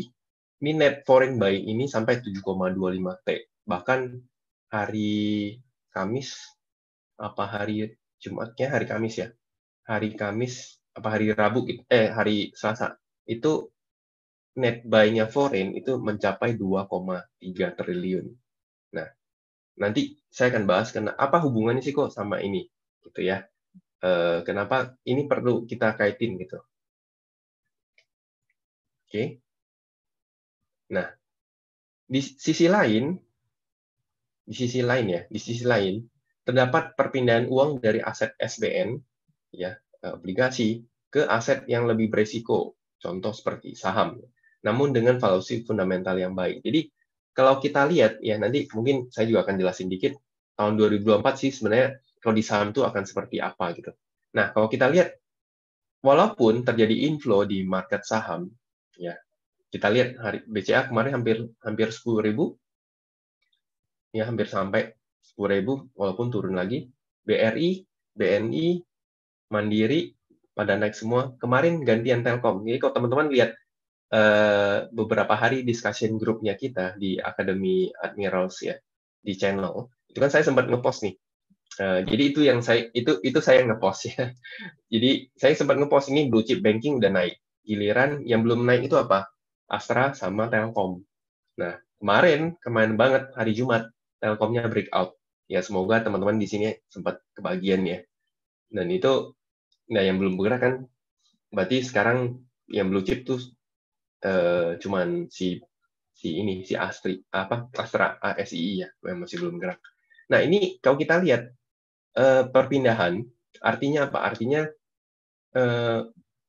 Speaker 1: ini net foreign buying ini sampai 7,25 T bahkan hari Kamis apa hari Jumatnya hari Kamis ya hari Kamis apa hari Rabu hari Selasa itu net buy-nya foreign itu mencapai 2,3 triliun. Nah, nanti saya akan bahas apa hubungannya sih kok sama ini, gitu ya. Kenapa ini perlu kita kaitin gitu. Oke. Nah, di sisi lain terdapat perpindahan uang dari aset SBN ya, obligasi ke aset yang lebih beresiko, contoh seperti saham. Namun dengan valuasi fundamental yang baik. Jadi kalau kita lihat ya nanti mungkin saya juga akan jelasin dikit tahun 2024 sih sebenarnya kalau di saham itu akan seperti apa gitu. Nah, kalau kita lihat walaupun terjadi inflow di market saham ya, kita lihat hari BCA kemarin hampir 10.000 ya hampir sampai 10.000 walaupun turun lagi. BRI, BNI, Mandiri pada naik semua. Kemarin gantian Telkom. Jadi kalau teman-teman lihat beberapa hari discussion grupnya kita di Academy Admirals ya di channel, itu kan saya sempat ngepost nih. Jadi itu yang saya ngepost ya. Jadi saya sempat ngepost ini blue chip banking udah naik. Giliran yang belum naik itu apa? Astra sama Telkom. Nah, kemarin banget hari Jumat Telkomnya breakout. Ya semoga teman-teman di sini sempat kebagian ya. Dan itu nah yang belum bergerak kan berarti sekarang yang blue chip tuh cuman si Astra ASII ya yang masih belum gerak. Nah, ini kalau kita lihat perpindahan artinya apa? Artinya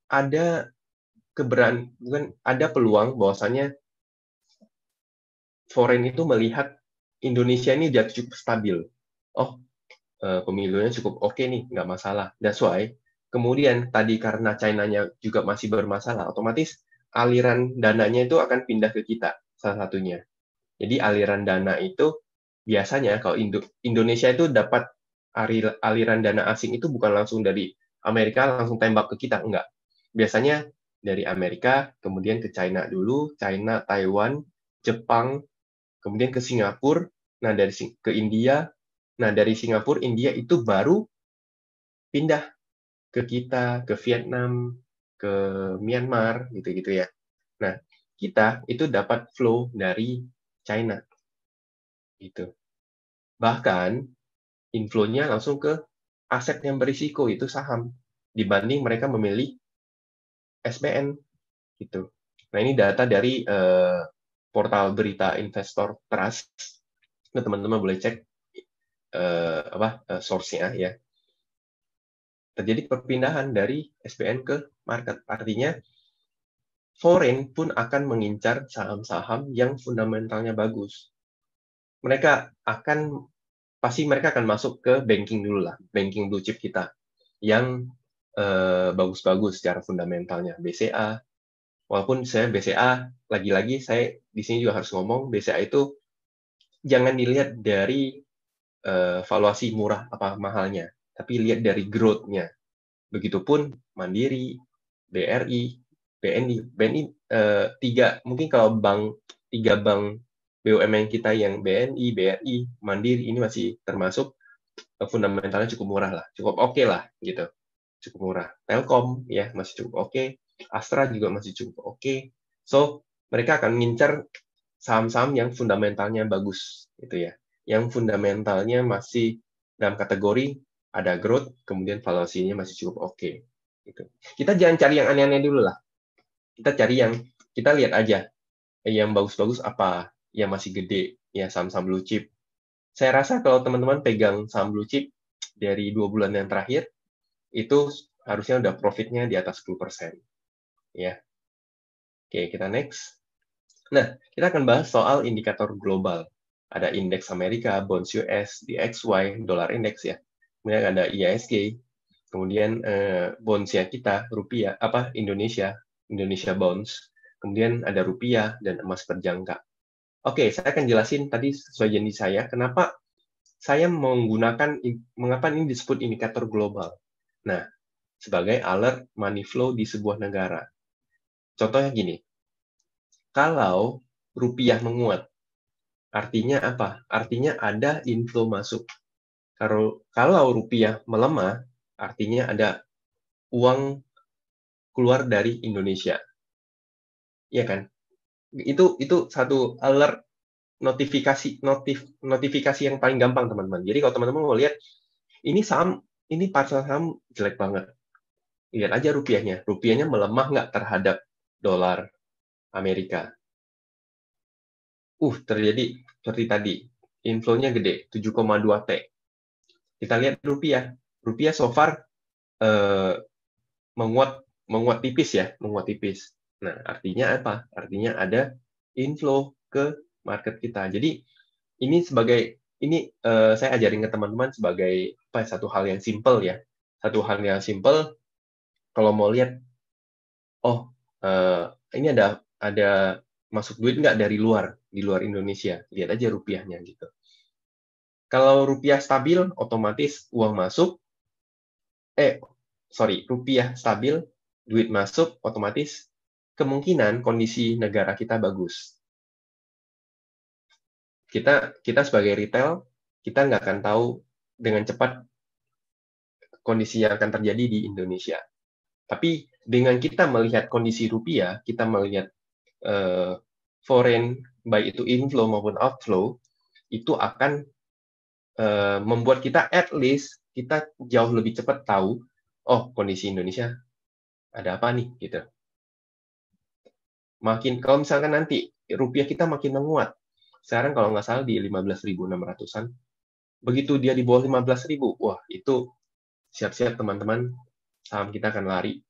Speaker 1: ada ada peluang bahwasanya foreign itu melihat Indonesia ini udah cukup stabil. Oh, pemilunya cukup oke nih, nggak masalah. That's why kemudian tadi karena China-nya juga masih bermasalah, otomatis aliran dananya itu akan pindah ke kita, salah satunya. Jadi aliran dana itu biasanya kalau Indonesia itu dapat aliran dana asing itu bukan langsung dari Amerika langsung tembak ke kita, enggak. Biasanya dari Amerika, kemudian ke China dulu, China, Taiwan, Jepang, kemudian ke Singapura, nah ke India, nah dari Singapura, India itu baru pindah ke kita, ke Vietnam, ke Myanmar, gitu-gitu ya. Nah, kita itu dapat flow dari China, gitu. Bahkan inflow-nya langsung ke aset yang berisiko itu saham dibanding mereka memilih SBN gitu. Nah, ini data dari portal berita Investor Trust. Nah, teman-teman boleh cek source-nya ya. Terjadi perpindahan dari SBN ke market. Artinya foreign pun akan mengincar saham-saham yang fundamentalnya bagus. Pasti mereka akan masuk ke banking dulu lah, banking blue chip kita yang bagus-bagus secara fundamentalnya, BCA, Walaupun saya BCA, lagi-lagi saya di sini juga harus ngomong, BCA itu jangan dilihat dari valuasi murah apa mahalnya, tapi lihat dari growth-nya. Begitupun Mandiri, BRI, BNI mungkin kalau tiga bank BUMN kita yang BNI, BRI, Mandiri ini masih termasuk fundamentalnya cukup murah lah, cukup oke lah gitu, cukup murah. Telkom ya masih cukup oke, Astra juga masih cukup oke. So mereka akan ngincar saham-saham yang fundamentalnya bagus gitu ya, yang fundamentalnya masih dalam kategori ada growth, kemudian valuasinya masih cukup oke. Gitu. Kita jangan cari yang aneh-aneh dulu lah. Kita lihat aja yang bagus-bagus apa, yang masih gede, ya saham-saham blue chip. Saya rasa kalau teman-teman pegang saham blue chip dari 2 bulan yang terakhir, itu harusnya udah profitnya di atas 10%. Ya. Oke, kita next. Nah, kita akan bahas soal indikator global. Ada indeks Amerika, bonds US, DXY, dollar index ya. Kemudian ada IISG, kemudian bonds-nya kita, rupiah, Indonesia, Indonesia bonds, kemudian ada rupiah dan emas berjangka. Oke, saya akan jelasin tadi sesuai janji saya, kenapa saya mengapa ini disebut indikator global. Nah, sebagai alert money flow di sebuah negara. Contohnya gini, kalau rupiah menguat, artinya apa? Artinya ada inflow masuk. Kalau rupiah melemah, artinya ada uang keluar dari Indonesia. Iya kan? Itu satu alert notifikasi yang paling gampang, teman-teman. Jadi kalau teman-teman mau lihat ini pasar saham jelek banget. Lihat aja rupiahnya. Rupiahnya melemah nggak terhadap dolar Amerika? Terjadi seperti tadi. Inflow-nya gede, 7,2 T. Kita lihat rupiah. Rupiah so far menguat tipis ya, menguat tipis. Nah, artinya apa? Artinya ada inflow ke market kita. Jadi saya ajarin ke teman-teman sebagai satu hal yang simple ya. Satu hal yang simple kalau mau lihat ini ada masuk duit nggak dari di luar Indonesia. Lihat aja rupiahnya gitu. Kalau rupiah stabil, otomatis uang masuk. Rupiah stabil, duit masuk, otomatis kemungkinan kondisi negara kita bagus. Kita sebagai retail, kita nggak akan tahu dengan cepat kondisi yang akan terjadi di Indonesia. Tapi dengan kita melihat kondisi rupiah, kita melihat foreign, baik itu inflow maupun outflow, itu akan membuat kita at least kita jauh lebih cepat tahu, kondisi Indonesia ada apa nih gitu. Kalau misalkan nanti rupiah kita makin menguat, sekarang kalau nggak salah di 15.600-an, begitu dia di bawah 15.000, wah itu siap-siap teman-teman, saham kita akan lari.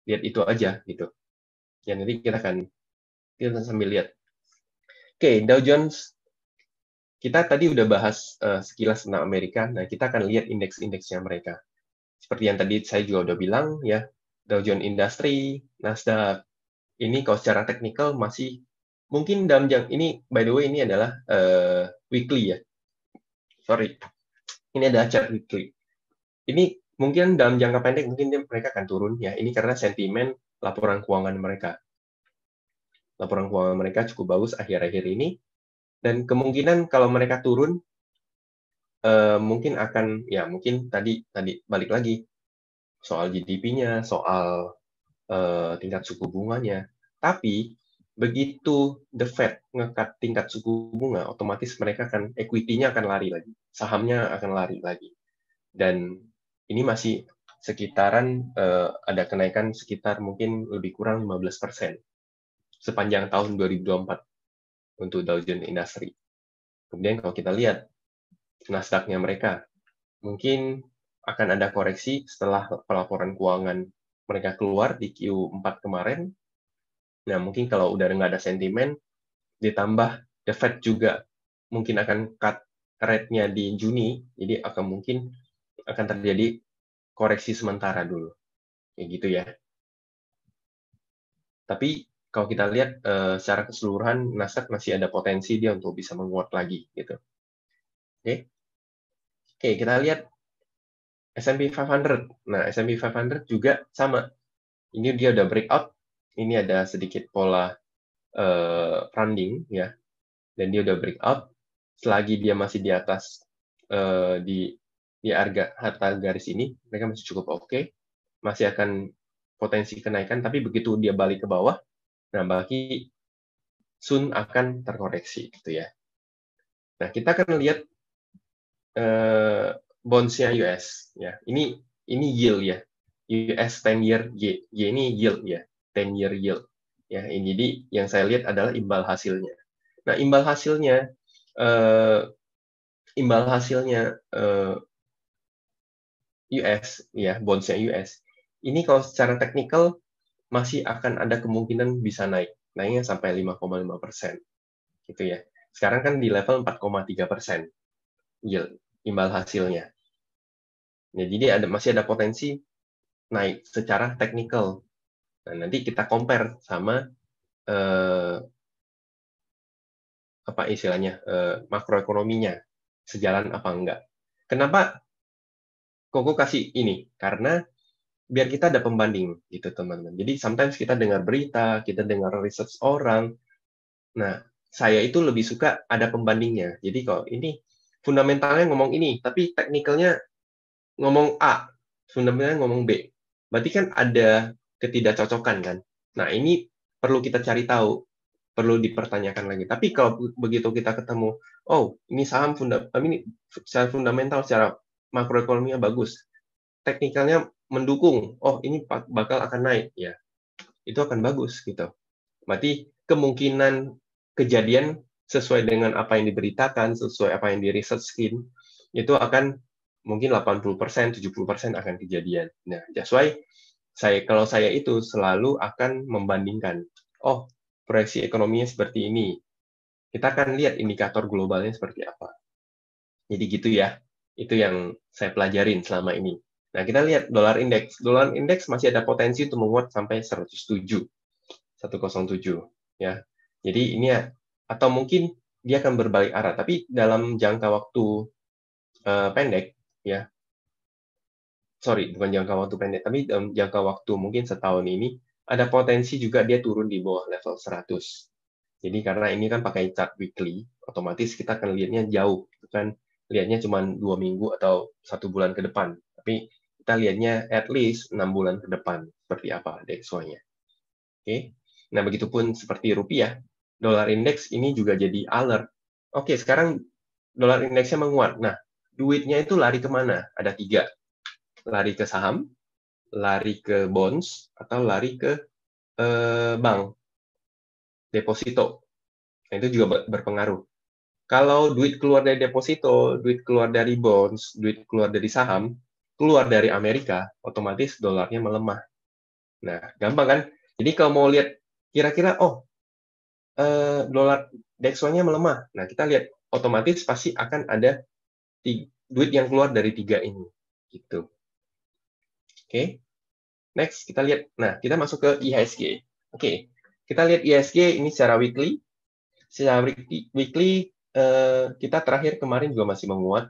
Speaker 1: Lihat itu aja gitu. Ya nanti kita sambil lihat. Oke, Dow Jones kita tadi udah bahas sekilas tentang Amerika. Nah, kita akan lihat indeks-indeksnya mereka. Seperti yang tadi saya juga udah bilang ya, Dow Jones Industry, Nasdaq. Ini kalau secara teknikal masih mungkin ini by the way ini adalah weekly ya. Sorry. Ini adalah chart weekly. Ini mungkin dalam jangka pendek mungkin mereka akan turun ya. Ini karena sentimen laporan keuangan mereka. Laporan keuangan mereka cukup bagus akhir-akhir ini. Dan kemungkinan kalau mereka turun, mungkin tadi balik lagi soal GDP-nya, soal tingkat suku bunganya. Tapi begitu the Fed ngekat tingkat suku bunga, otomatis mereka equity-nya akan lari lagi, sahamnya akan lari lagi. Dan ini masih sekitaran ada kenaikan sekitar mungkin lebih kurang 15% sepanjang tahun 2024 untuk Dow Jones Industry. Kemudian kalau kita lihat Nasdaq-nya mereka, mungkin akan ada koreksi setelah pelaporan keuangan mereka keluar di Q4 kemarin. Nah, mungkin kalau udah nggak ada sentimen, ditambah The Fed juga mungkin akan cut rate-nya di Juni, jadi mungkin akan terjadi koreksi sementara dulu. Kayak gitu ya. Tapi kalau kita lihat secara keseluruhan Nasdaq masih ada potensi dia untuk bisa menguat lagi gitu. Oke. Oke, kita lihat S&P 500. Nah, S&P 500 juga sama. Ini dia udah breakout. Ini ada sedikit pola rounding ya. Dan dia udah breakout. Selagi dia masih di atas di harga garis ini, mereka masih cukup oke. Masih akan potensi kenaikan, tapi begitu dia balik ke bawah, nah bagi soon akan terkoreksi gitu ya. Nah, kita akan lihat bonds-nya US ya. Ini yield ya. US 10 year Y ini yield ya. 10 year yield. Ya, ini jadi yang saya lihat adalah imbal hasilnya. Nah, imbal hasilnya US ya, bonds-nya US. Ini kalau secara teknikal masih akan ada kemungkinan bisa naik. Naiknya sampai 5,5%. Gitu ya. Sekarang kan di level 4,3% yield imbal hasilnya. Ya, jadi masih ada potensi naik secara teknikal. Nah, nanti kita compare sama apa istilahnya makroekonominya sejalan apa enggak. Kenapa Koko kasih ini? Karena biar kita ada pembanding gitu teman-teman. Jadi sometimes kita dengar berita, kita dengar research orang. Nah, saya itu lebih suka ada pembandingnya. Jadi kalau ini fundamentalnya ngomong ini, tapi teknikalnya ngomong A, fundamentalnya ngomong B. Berarti kan ada ketidakcocokan kan. Nah, ini perlu kita cari tahu, perlu dipertanyakan lagi. Tapi kalau begitu kita ketemu, oh, ini saham ini secara fundamental, secara makroekonominya bagus, teknikalnya mendukung, oh, ini bakal akan naik, ya, itu akan bagus gitu. Berarti kemungkinan kejadian sesuai dengan apa yang diberitakan, sesuai apa yang di-research-in, itu akan mungkin 80%, 70% akan kejadian. Nah, that's why kalau saya itu selalu akan membandingkan. Oh, proyeksi ekonominya seperti ini. Kita akan lihat indikator globalnya seperti apa. Jadi gitu ya. Itu yang saya pelajarin selama ini. Nah, kita lihat dolar indeks. Dolar indeks masih ada potensi untuk menguat sampai 107. 107 ya. Jadi ini ya, atau mungkin dia akan berbalik arah, tapi dalam jangka waktu pendek ya. Sorry, bukan jangka waktu pendek, tapi dalam jangka waktu mungkin setahun ini ada potensi juga dia turun di bawah level 100. Jadi karena ini kan pakai chart weekly, otomatis kita akan lihatnya jauh, kan lihatnya cuma 2 minggu atau 1 bulan ke depan. Tapi kita lihatnya at least 6 bulan ke depan seperti apa DXY-nya. Oke. Nah, begitupun seperti rupiah, dolar indeks ini juga jadi alert. Oke, sekarang dolar indeksnya menguat. Nah, duitnya itu lari kemana? Ada 3. Lari ke saham, lari ke bonds, atau lari ke bank, deposito. Nah, itu juga berpengaruh. Kalau duit keluar dari deposito, duit keluar dari bonds, duit keluar dari saham, keluar dari Amerika, otomatis dolarnya melemah. Nah, gampang kan? Jadi kalau mau lihat kira-kira, oh, dolar DXY-nya melemah. Nah, kita lihat otomatis pasti akan ada duit yang keluar dari 3 ini. Gitu. Oke. Next, kita lihat. Nah, kita masuk ke IHSG. Oke. Kita lihat IHSG ini secara weekly. Secara weekly kita terakhir kemarin juga masih menguat.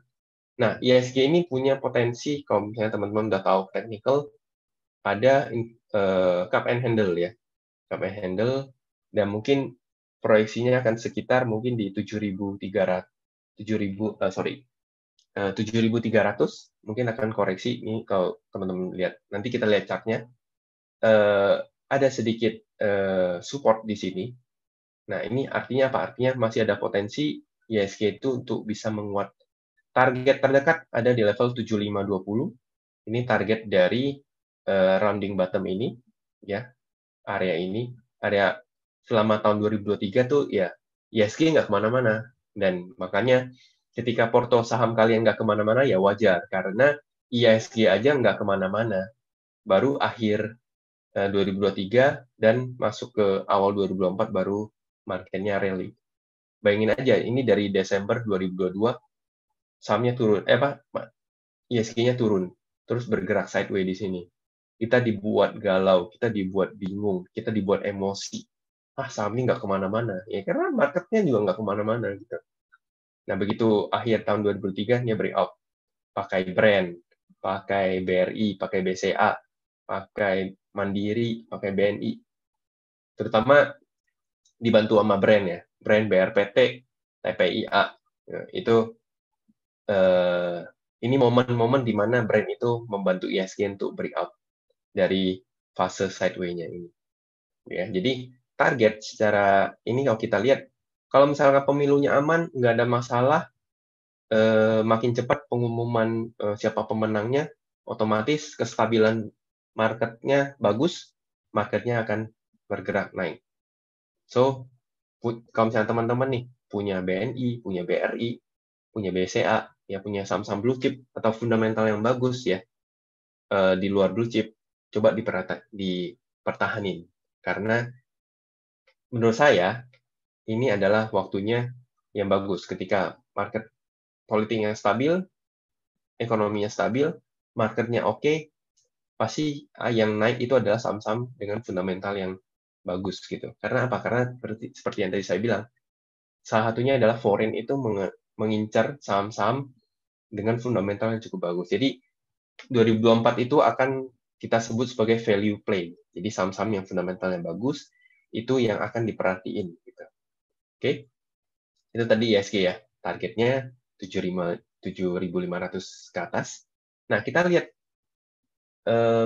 Speaker 1: Nah, IHSG ini punya potensi, kalau misalnya teman-teman udah tahu technical, ada cup and handle ya. Cup and handle, dan mungkin proyeksinya akan sekitar mungkin di 7.300 mungkin akan koreksi ini kalau teman-teman lihat. Nanti kita lihat chartnya. Ada sedikit support di sini. Nah, ini artinya apa? Artinya masih ada potensi IHSG itu untuk bisa menguat. Target terdekat ada di level 7520. Ini target dari rounding bottom ini, ya, area ini. Area selama tahun 2023 tuh ya IHSG nggak kemana-mana. Dan makanya ketika porto saham kalian nggak kemana-mana ya wajar, karena IHSG aja nggak kemana-mana. Baru akhir 2023 dan masuk ke awal 2024 baru marketnya rally. Bayangin aja, ini dari Desember 2022, sahamnya turun, IHSG-nya turun, terus bergerak sideways di sini. kita dibuat galau, kita dibuat bingung, kita dibuat emosi. Saham ini nggak kemana-mana. Ya, karena marketnya juga nggak kemana-mana. Gitu. Nah, begitu akhir tahun 2003, dia breakout. Pakai brand, pakai BRI, pakai BCA, pakai Mandiri, pakai BNI. Terutama dibantu sama brand ya. Brand BRPT, TPIA. Nah, itu ini momen-momen di mana brand itu membantu ISG untuk breakout dari fase sideways-nya ini. Ya, jadi target secara ini kalau kita lihat, kalau misalnya pemilunya aman, nggak ada masalah, makin cepat pengumuman siapa pemenangnya, otomatis kestabilan marketnya bagus, marketnya akan bergerak naik. So, kalau misalnya teman-teman nih punya BNI, punya BRI, punya BCA, ya punya saham-saham blue chip atau fundamental yang bagus ya, di luar blue chip, coba dipertahanin. Karena menurut saya, ini adalah waktunya yang bagus ketika market politiknya stabil, ekonominya stabil, marketnya oke, pasti yang naik itu adalah saham-saham dengan fundamental yang bagus gitu. Karena apa? Karena seperti yang tadi saya bilang, salah satunya adalah foreign itu mengincar saham-saham dengan fundamental yang cukup bagus. Jadi 2024 itu akan kita sebut sebagai value play. Jadi saham-saham yang fundamental yang bagus itu yang akan diperhatiin. Gitu. Oke, itu tadi ISG ya. Targetnya 7.500 ke atas. Nah, kita lihat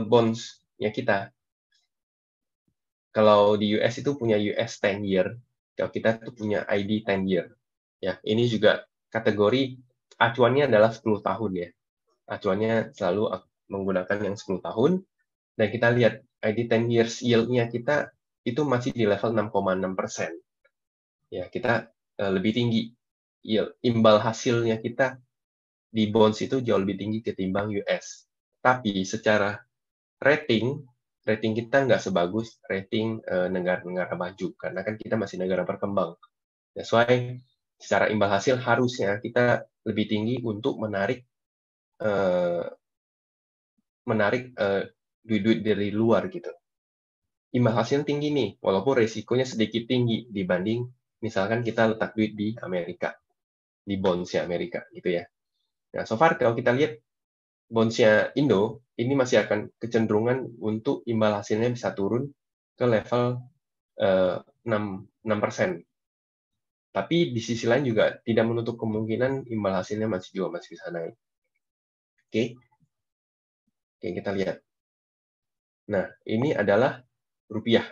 Speaker 1: bonds ya kita. Kalau di US itu punya US 10 year, kalau kita itu punya ID 10 year. Ya, ini juga kategori acuannya adalah 10 tahun ya. Acuannya selalu menggunakan yang 10 tahun. Dan kita lihat ID 10 years yield-nya kita itu masih di level 6,6%. Ya, kita lebih tinggi. Yield, imbal hasilnya kita di bonds itu jauh lebih tinggi ketimbang US. Tapi secara rating kita nggak sebagus rating negara-negara maju, karena kan kita masih negara berkembang. That's why secara imbal hasil harusnya kita lebih tinggi untuk menarik duit-duit dari luar gitu. Imbal hasilnya tinggi nih, walaupun resikonya sedikit tinggi dibanding misalkan kita letak duit di Amerika, di bonds-nya Amerika gitu ya. Nah, so far kalau kita lihat bonds-nya Indo, ini masih akan kecenderungan untuk imbal hasilnya bisa turun ke level 6%. Tapi di sisi lain juga tidak menutup kemungkinan imbal hasilnya masih bisa naik. Oke, kita lihat. Nah, ini adalah rupiah.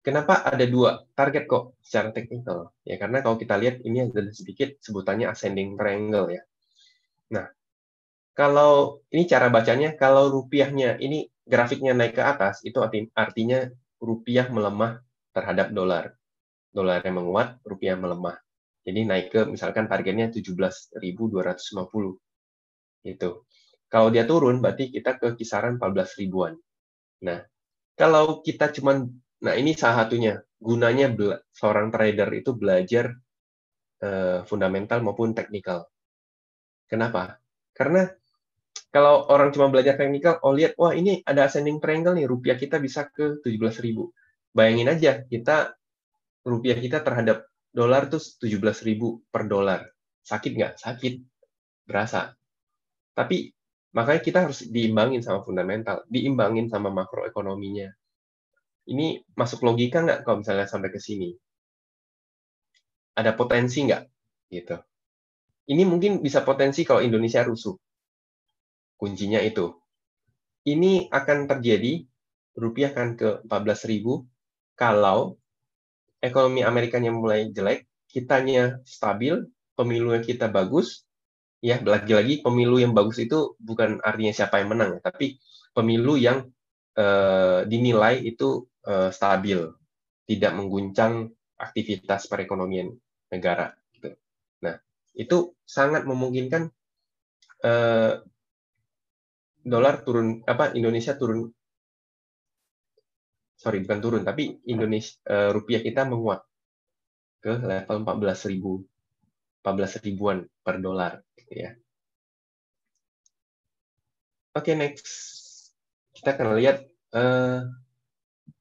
Speaker 1: Kenapa ada dua target kok secara teknikal? Ya, karena kalau kita lihat ini ada sedikit sebutannya ascending triangle ya. Nah, kalau ini cara bacanya, kalau rupiahnya ini grafiknya naik ke atas, itu artinya rupiah melemah terhadap dolar. Dolar yang menguat, rupiah melemah. Jadi naik ke misalkan targetnya 17.250. Gitu. Kalau dia turun, berarti kita ke kisaran 14 ribuan. Nah, kalau kita cuman, nah ini salah satunya, gunanya seorang trader itu belajar fundamental maupun teknikal. Kenapa? Karena kalau orang cuma belajar teknikal, lihat, wah ini ada ascending triangle nih, rupiah kita bisa ke 17.000. Bayangin aja, rupiah kita terhadap dolar tuh 17.000 per dolar. Sakit nggak? Sakit. Berasa. Tapi makanya kita harus diimbangin sama fundamental, diimbangin sama makroekonominya. Ini masuk logika nggak kalau misalnya sampai ke sini? Ada potensi nggak? Gitu. Ini mungkin bisa potensi kalau Indonesia rusuh. Kuncinya itu. Ini akan terjadi, rupiah akan ke 14.000 kalau ekonomi Amerikanya mulai jelek, kitanya stabil, pemilunya kita bagus, ya lagi-lagi pemilu yang bagus itu bukan artinya siapa yang menang, tapi pemilu yang dinilai itu stabil, tidak mengguncang aktivitas perekonomian negara. Gitu. Nah, itu sangat memungkinkan dolar turun, Indonesia turun, sorry bukan turun, tapi rupiah kita menguat ke level 14 ribuan per dolar, gitu ya. Oke, next. kita akan lihat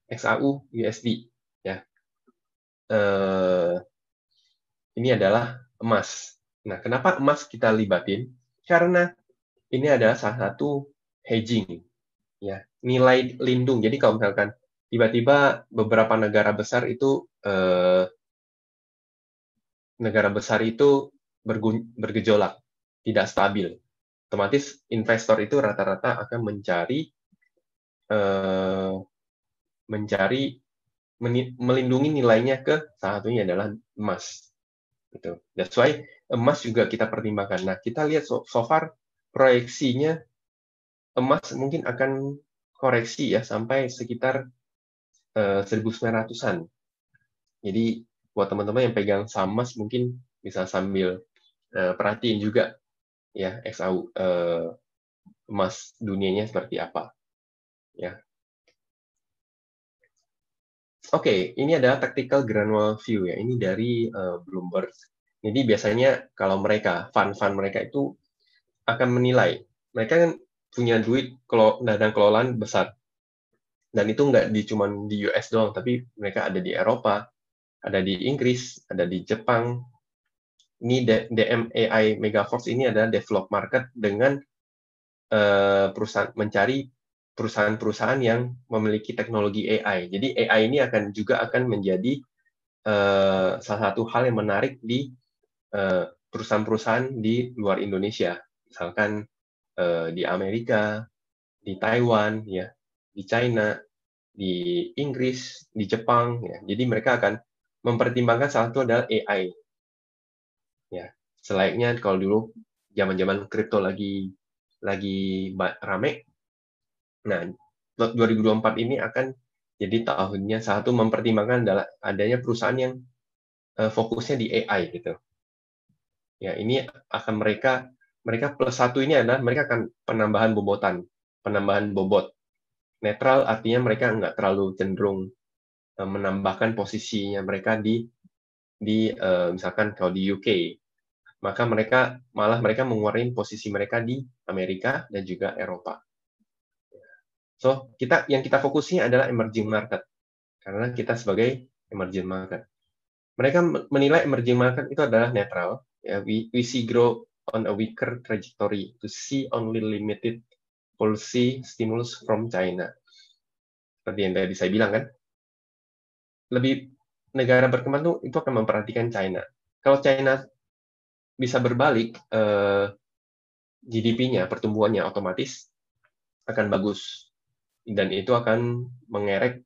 Speaker 1: XAU USD ya. Ini adalah emas. Nah, kenapa emas kita libatin? Karena ini adalah salah satu hedging ya, nilai lindung. Jadi kalau misalkan tiba-tiba beberapa negara besar itu bergejolak, tidak stabil, otomatis investor itu rata-rata akan melindungi nilainya ke salah satunya adalah emas. Gitu. That's why emas juga kita pertimbangkan. Nah, kita lihat so far proyeksinya emas mungkin akan koreksi ya sampai sekitar 1.900-an. Jadi buat teman-teman yang pegang saham emas mungkin bisa sambil perhatiin juga ya XAU emas dunianya seperti apa ya. Oke, ini adalah tactical granular view ya. Ini dari Bloomberg. Jadi biasanya kalau mereka fund mereka itu akan menilai, mereka kan punya duit dan kelolaan besar. Dan itu nggak cuma di US doang, tapi mereka ada di Eropa, ada di Inggris, ada di Jepang. Ini DMAI Megaforce ini adalah develop market dengan mencari perusahaan-perusahaan yang memiliki teknologi AI. Jadi AI ini juga akan menjadi salah satu hal yang menarik di perusahaan-perusahaan di luar Indonesia. Misalkan di Amerika, di Taiwan, ya, di China, di Inggris, di Jepang, ya. Jadi mereka akan mempertimbangkan salah satu adalah AI. Ya, selayaknya kalau dulu zaman-zaman kripto lagi rame. Nah, 2024 ini akan jadi tahunnya salah satu mempertimbangkan adalah adanya perusahaan yang fokusnya di AI gitu. Ya, ini akan mereka plus satu ini adalah mereka akan penambahan bobot. Netral artinya mereka nggak terlalu cenderung menambahkan posisinya mereka di misalkan kalau di UK, maka mereka mengurangi posisi mereka di Amerika dan juga Eropa. So, yang kita fokusnya adalah emerging market karena kita sebagai emerging market. Mereka menilai emerging market itu adalah netral. Ya, we see growth on a weaker trajectory to see only limited policy stimulus from China. Seperti yang tadi saya bilang kan, lebih negara berkembang itu akan memperhatikan China. Kalau China bisa berbalik, GDP-nya, pertumbuhannya otomatis akan bagus. Dan itu akan mengerek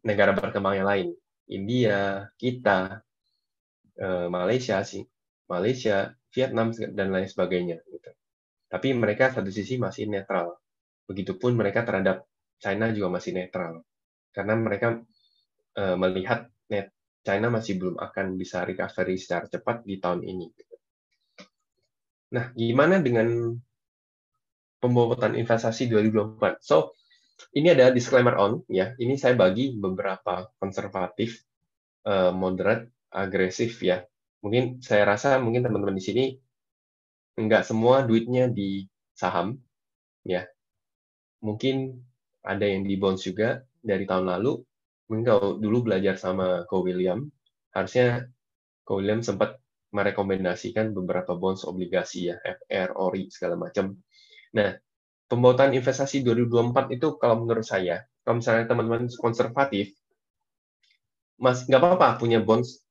Speaker 1: negara berkembang yang lain. India, kita, Malaysia, Vietnam, dan lain sebagainya. Gitu. Tapi mereka satu sisi masih netral. Begitupun mereka terhadap China juga masih netral. Karena mereka melihat China masih belum akan bisa recovery secara cepat di tahun ini. Nah, gimana dengan pembobotan investasi 2024? So, ini ada disclaimer ya. Ini saya bagi beberapa konservatif, moderate, agresif ya. Mungkin saya rasa mungkin teman-teman di sini nggak semua duitnya di saham ya. Mungkin ada yang di bonds juga dari tahun lalu. Mungkin kalau dulu belajar sama Ko William, harusnya Ko William sempat merekomendasikan beberapa bonds obligasi ya, FR, ORI, segala macam. Nah, pembobotan investasi 2024 itu kalau menurut saya, kalau misalnya teman-teman konservatif, nggak apa-apa punya bonds,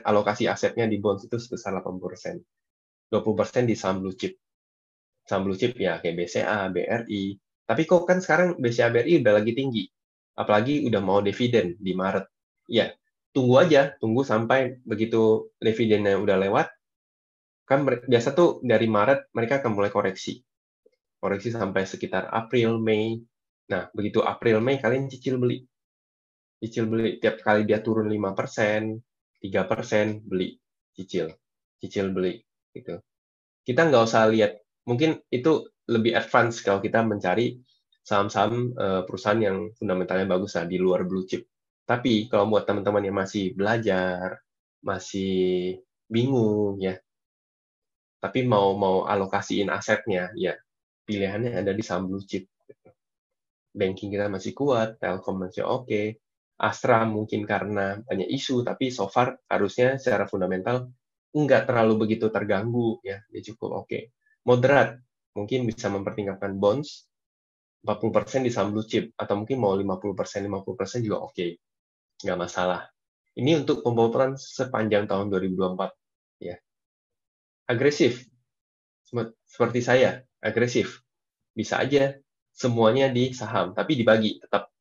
Speaker 1: alokasi asetnya di bonds itu sebesar 80%. 20% di saham blue chip. Saham blue chip ya kayak BCA, BRI. Tapi kok kan sekarang BCA, BRI udah lagi tinggi. Apalagi udah mau dividen di Maret. Ya, tunggu sampai begitu dividennya udah lewat, kan biasa tuh dari Maret mereka akan mulai koreksi sampai sekitar April, Mei. Nah, begitu April, Mei kalian cicil beli tiap kali dia turun 5%, 3% beli, cicil beli gitu. Kita nggak usah lihat, mungkin itu lebih advance kalau kita mencari saham-saham perusahaan yang fundamentalnya bagus lah di luar blue chip. Tapi kalau buat teman-teman yang masih belajar, masih bingung ya, tapi mau alokasiin asetnya ya, pilihannya ada di saham blue chip. Banking kita masih kuat, Telkom masih oke, Astra mungkin karena banyak isu, tapi so far harusnya secara fundamental nggak terlalu begitu terganggu, ya, dia cukup oke. Moderat, mungkin bisa mempertingkatkan bonds, 40% di saham blue chip, atau mungkin mau 50% juga oke, nggak masalah. Ini untuk pembobotan sepanjang tahun 2024, ya. Agresif, seperti saya, agresif. Bisa aja semuanya di saham, tapi dibagi tetap.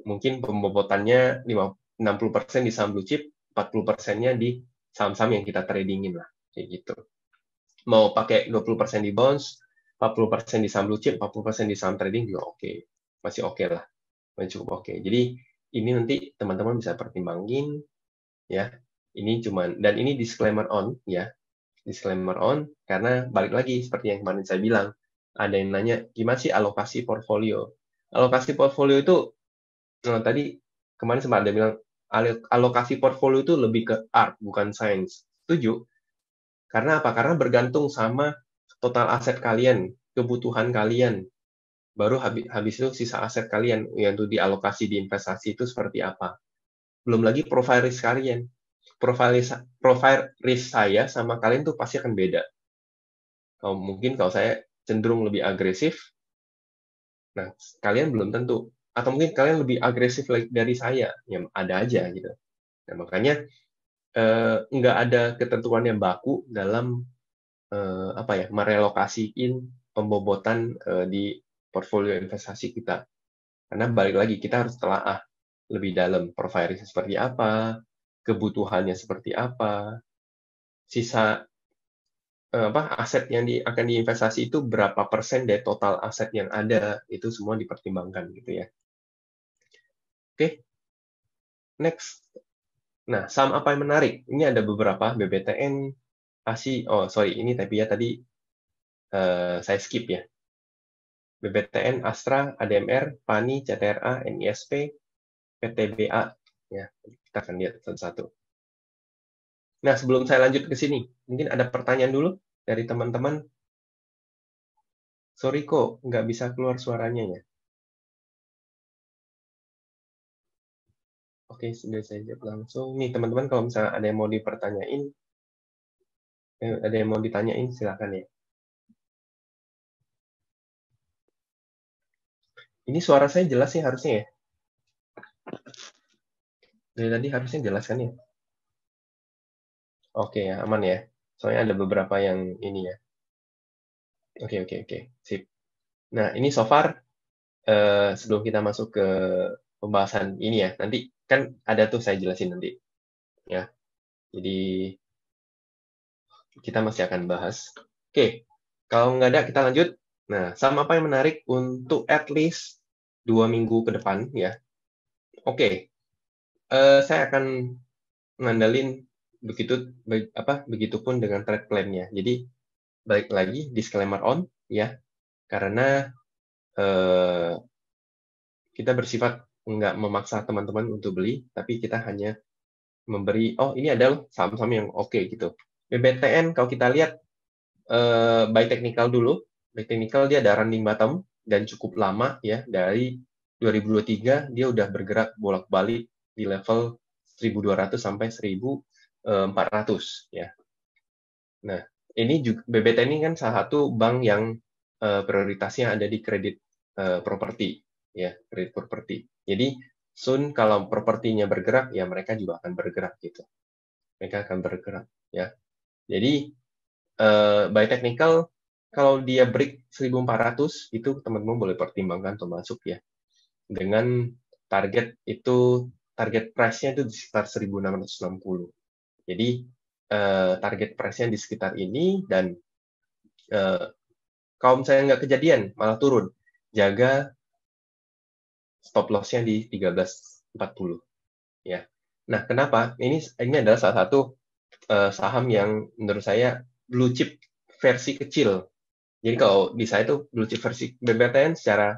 Speaker 1: Mungkin pembobotannya 60% di saham blue chip, 40%-nya di saham-saham yang kita tradingin lah, kayak gitu. Mau pakai 20% di bonds, 40% di saham blue chip, 40% di saham trading juga oke. Masih oke lah, masih cukup oke. Jadi ini nanti teman-teman bisa pertimbangin, ya. Ini cuman, dan ini disclaimer on, ya. Disclaimer on, karena balik lagi, seperti yang kemarin saya bilang, ada yang nanya, gimana sih alokasi portfolio? Alokasi portfolio itu, tadi kemarin sempat ada bilang, alokasi portfolio itu lebih ke art, bukan sains. Setuju? Karena apa? Karena bergantung sama total aset kalian, kebutuhan kalian. Baru habis itu sisa aset kalian yang itu dialokasi di investasi itu seperti apa. Belum lagi profile risk kalian. Profile risk saya sama kalian tuh pasti akan beda. Mungkin kalau saya cenderung lebih agresif, nah kalian belum tentu. Atau mungkin kalian lebih agresif dari saya, yang ada aja gitu. Nah, makanya nggak ada ketentuan yang baku dalam merelokasiin pembobotan di portfolio investasi kita. Karena balik lagi kita harus telaah lebih dalam profile risk seperti apa, kebutuhannya seperti apa, sisa aset yang akan diinvestasi itu berapa persen dari total aset yang ada, itu semua dipertimbangkan gitu ya. Oke, next. Nah, saham apa yang menarik? Ini ada beberapa, BBTN, ASI, ini tapi ya tadi saya skip ya. BBTN, Astra, ADMR, PANI, CTRA, NISP, PTBA. Ya, kita akan lihat satu-satu. Nah, sebelum saya lanjut ke sini, mungkin ada pertanyaan dulu dari teman-teman. Sorry kok, nggak bisa keluar suaranya ya. Oke, sudah saya jawab langsung. Nih, teman-teman, kalau misalnya ada yang mau ditanyain, silakan ya. Ini suara saya jelas sih harusnya ya. Dari tadi harusnya jelas kan ya. Oke ya, aman ya. Soalnya ada beberapa yang ini ya. Oke, sip. Nah, ini so far sebelum kita masuk ke pembahasan ini ya, nanti kan ada tuh saya jelasin nanti. Ya, jadi kita masih akan bahas. Oke, kalau nggak ada kita lanjut. Nah, saham apa yang menarik untuk at least 2 minggu ke depan ya. Oke, saya akan ngandalin begitupun dengan trade plan-nya. Jadi balik lagi disclaimer on ya, karena kita bersifat nggak memaksa teman-teman untuk beli, tapi kita hanya memberi, ini adalah saham-saham yang oke gitu. BBTN kalau kita lihat by technical dulu, by technical dia ada running bottom dan cukup lama ya, dari 2023 dia udah bergerak bolak-balik di level 1.200 sampai 1.400 ya. Nah, ini juga BBTN ini kan salah satu bank yang prioritasnya ada di kredit properti ya, kredit properti. Jadi soon kalau propertinya bergerak ya mereka juga akan bergerak gitu. Mereka akan bergerak ya. Jadi by technical kalau dia break 1.400 itu teman-teman boleh pertimbangkan untuk masuk ya. Dengan target price-nya itu di sekitar 1.660. Jadi target price-nya di sekitar ini, dan kalau misalnya nggak kejadian malah turun, jaga stop loss-nya di 13.40 ya. Nah, kenapa? Ini adalah salah satu saham yang menurut saya blue chip versi kecil. Jadi kalau di saya itu blue chip versi BBTN secara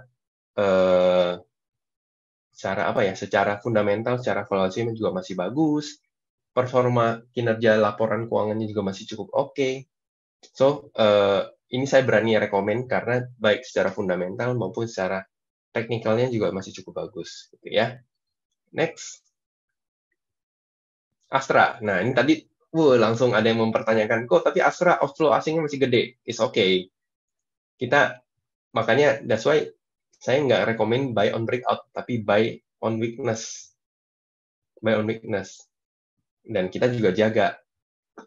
Speaker 1: fundamental, secara valuasi juga masih bagus. Performa kinerja laporan keuangannya juga masih cukup oke. So, ini saya berani rekomen karena baik secara fundamental maupun secara teknikalnya juga masih cukup bagus, gitu ya. Next, Astra. Nah, ini tadi langsung ada yang mempertanyakan, kok tapi Astra outflow asingnya masih gede? It's okay. Kita, makanya that's why saya nggak rekomen buy on breakout, tapi buy on weakness. Buy on weakness. Dan kita juga jaga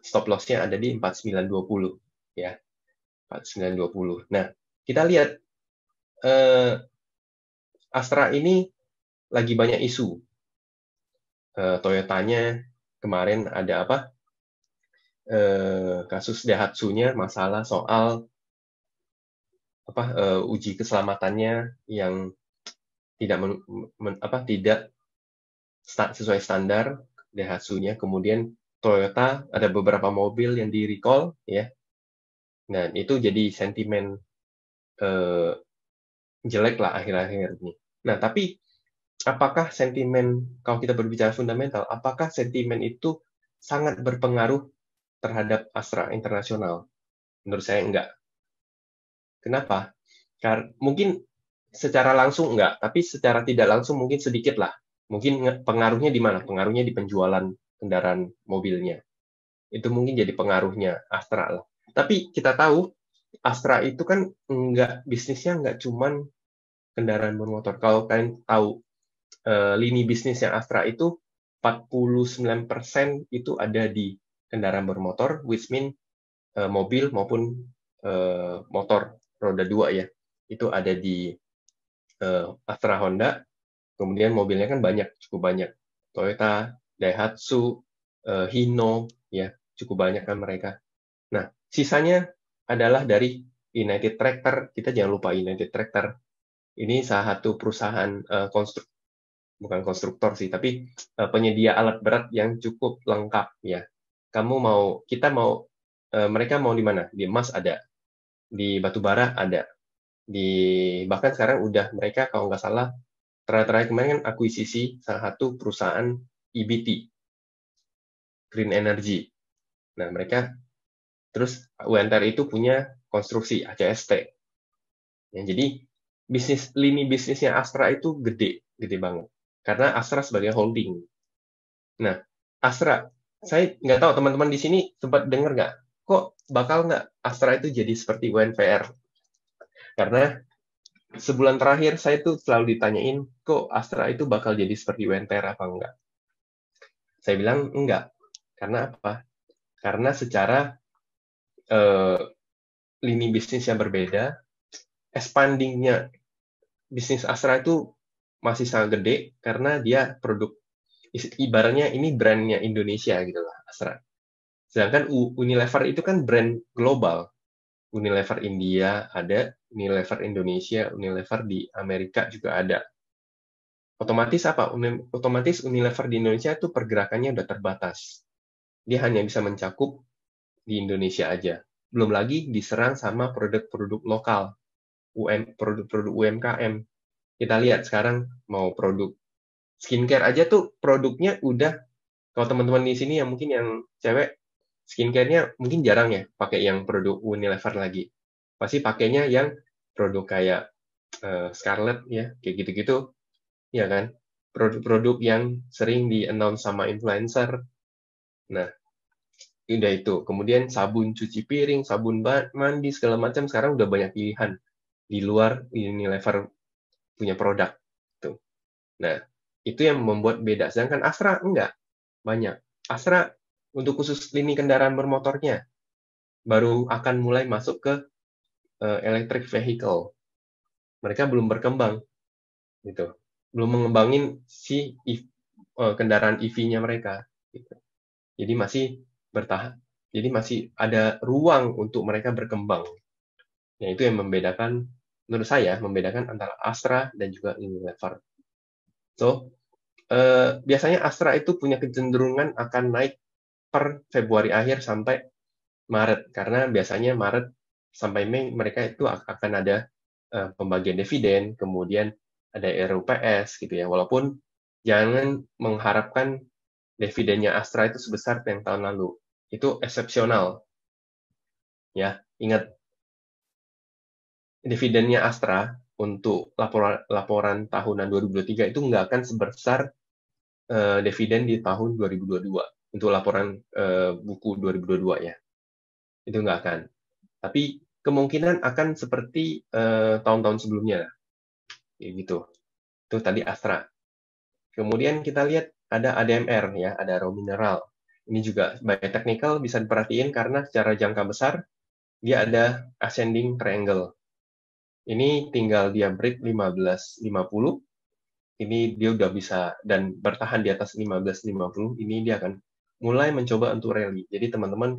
Speaker 1: stop loss-nya ada di 4920 ya. 4920. Nah, kita lihat Astra ini lagi banyak isu. Toyotanya kemarin ada apa? Kasus Daihatsu-nya masalah soal uji keselamatannya yang tidak sesuai standar Daihatsu-nya. Kemudian Toyota ada beberapa mobil yang di recall ya. Dan itu jadi sentimen jelek lah akhir-akhir ini. Nah, tapi apakah sentimen, kalau kita berbicara fundamental, apakah sentimen itu sangat berpengaruh terhadap Astra Internasional? Menurut saya enggak. Kenapa? Karena mungkin secara langsung enggak, tapi secara tidak langsung mungkin sedikit lah. Mungkin pengaruhnya di mana? Pengaruhnya di penjualan kendaraan mobilnya. Itu mungkin jadi pengaruhnya Astra lah. Tapi kita tahu Astra itu kan bisnisnya enggak cuman kendaraan bermotor. Kalau kalian tahu lini bisnisnya Astra itu 49% itu ada di kendaraan bermotor, which mean mobil maupun motor roda 2 ya. Itu ada di Astra Honda. Kemudian mobilnya kan cukup banyak. Toyota, Daihatsu, Hino, ya cukup banyak kan mereka. Nah, sisanya adalah dari United Tractor. Kita jangan lupa United Tractor. Ini salah satu perusahaan bukan konstruktor sih, tapi penyedia alat berat yang cukup lengkap ya. Mereka mau di mana? Di emas ada, di batu bara ada, bahkan sekarang udah mereka kalau nggak salah terakhir kemarin kan akuisisi salah satu perusahaan EBT, Green Energy. Nah mereka terus UNTR itu punya konstruksi ACST. Ya, jadi lini bisnisnya Astra itu gede banget. Karena Astra sebagai holding. Nah, Astra, saya nggak tahu teman-teman di sini sempat dengar nggak, kok bakal nggak Astra itu jadi seperti UNPR? Karena sebulan terakhir saya tuh selalu ditanyain, kok Astra itu bakal jadi seperti UNPR apa enggak? Saya bilang enggak. Karena apa? Karena secara lini bisnis yang berbeda, expanding-nya bisnis Astra itu masih sangat gede karena dia ibaratnya ini brandnya Indonesia gitu lah, Astra. Sedangkan Unilever itu kan brand global. Unilever India ada, Unilever Indonesia, Unilever di Amerika juga ada. Otomatis apa? Otomatis Unilever di Indonesia itu pergerakannya udah terbatas. Dia hanya bisa mencakup di Indonesia aja. Belum lagi diserang sama produk-produk lokal, produk-produk UMKM. Kita lihat sekarang mau produk skincare aja tuh produknya udah, kalau teman-teman di sini yang mungkin yang cewek, skincare-nya mungkin jarang ya pakai yang produk Unilever lagi. Pasti pakainya yang produk kayak Scarlett ya, kayak gitu-gitu. Ya kan? Produk-produk yang sering di-announce sama influencer. Nah, udah itu. Kemudian sabun cuci piring, sabun mandi, segala macam sekarang udah banyak pilihan di luar Unilever punya produk. Tuh. Nah, itu yang membuat beda. Sedangkan Astra enggak. Banyak. Astra untuk khusus lini kendaraan bermotornya baru akan mulai masuk ke electric vehicle. Mereka belum berkembang. Gitu. Belum mengembangin si kendaraan EV-nya mereka. Gitu. Jadi masih bertahan. Jadi masih ada ruang untuk mereka berkembang. Nah, itu yang membedakan, menurut saya, membedakan antara Astra dan juga Unilever. So, biasanya Astra itu punya kecenderungan akan naik per Februari akhir sampai Maret. Karena biasanya Maret sampai Mei mereka itu akan ada pembagian dividen, kemudian ada RUPS gitu ya. Walaupun jangan mengharapkan dividennya Astra itu sebesar yang tahun lalu. Itu eksepsional. Ya, ingat dividennya Astra untuk laporan tahunan 2023 itu nggak akan sebesar dividen di tahun 2022 untuk laporan buku 2022 ya. Itu nggak akan. Tapi kemungkinan akan seperti tahun-tahun sebelumnya. Kayak gitu. Itu tadi Astra. Kemudian kita lihat ada ADMR ya, ada raw mineral. Ini juga by technical bisa diperhatiin karena secara jangka besar dia ada ascending triangle. Ini tinggal dia break 1550. Ini dia udah bisa dan bertahan di atas 1550. Ini dia akan mulai mencoba untuk rally. Jadi teman-teman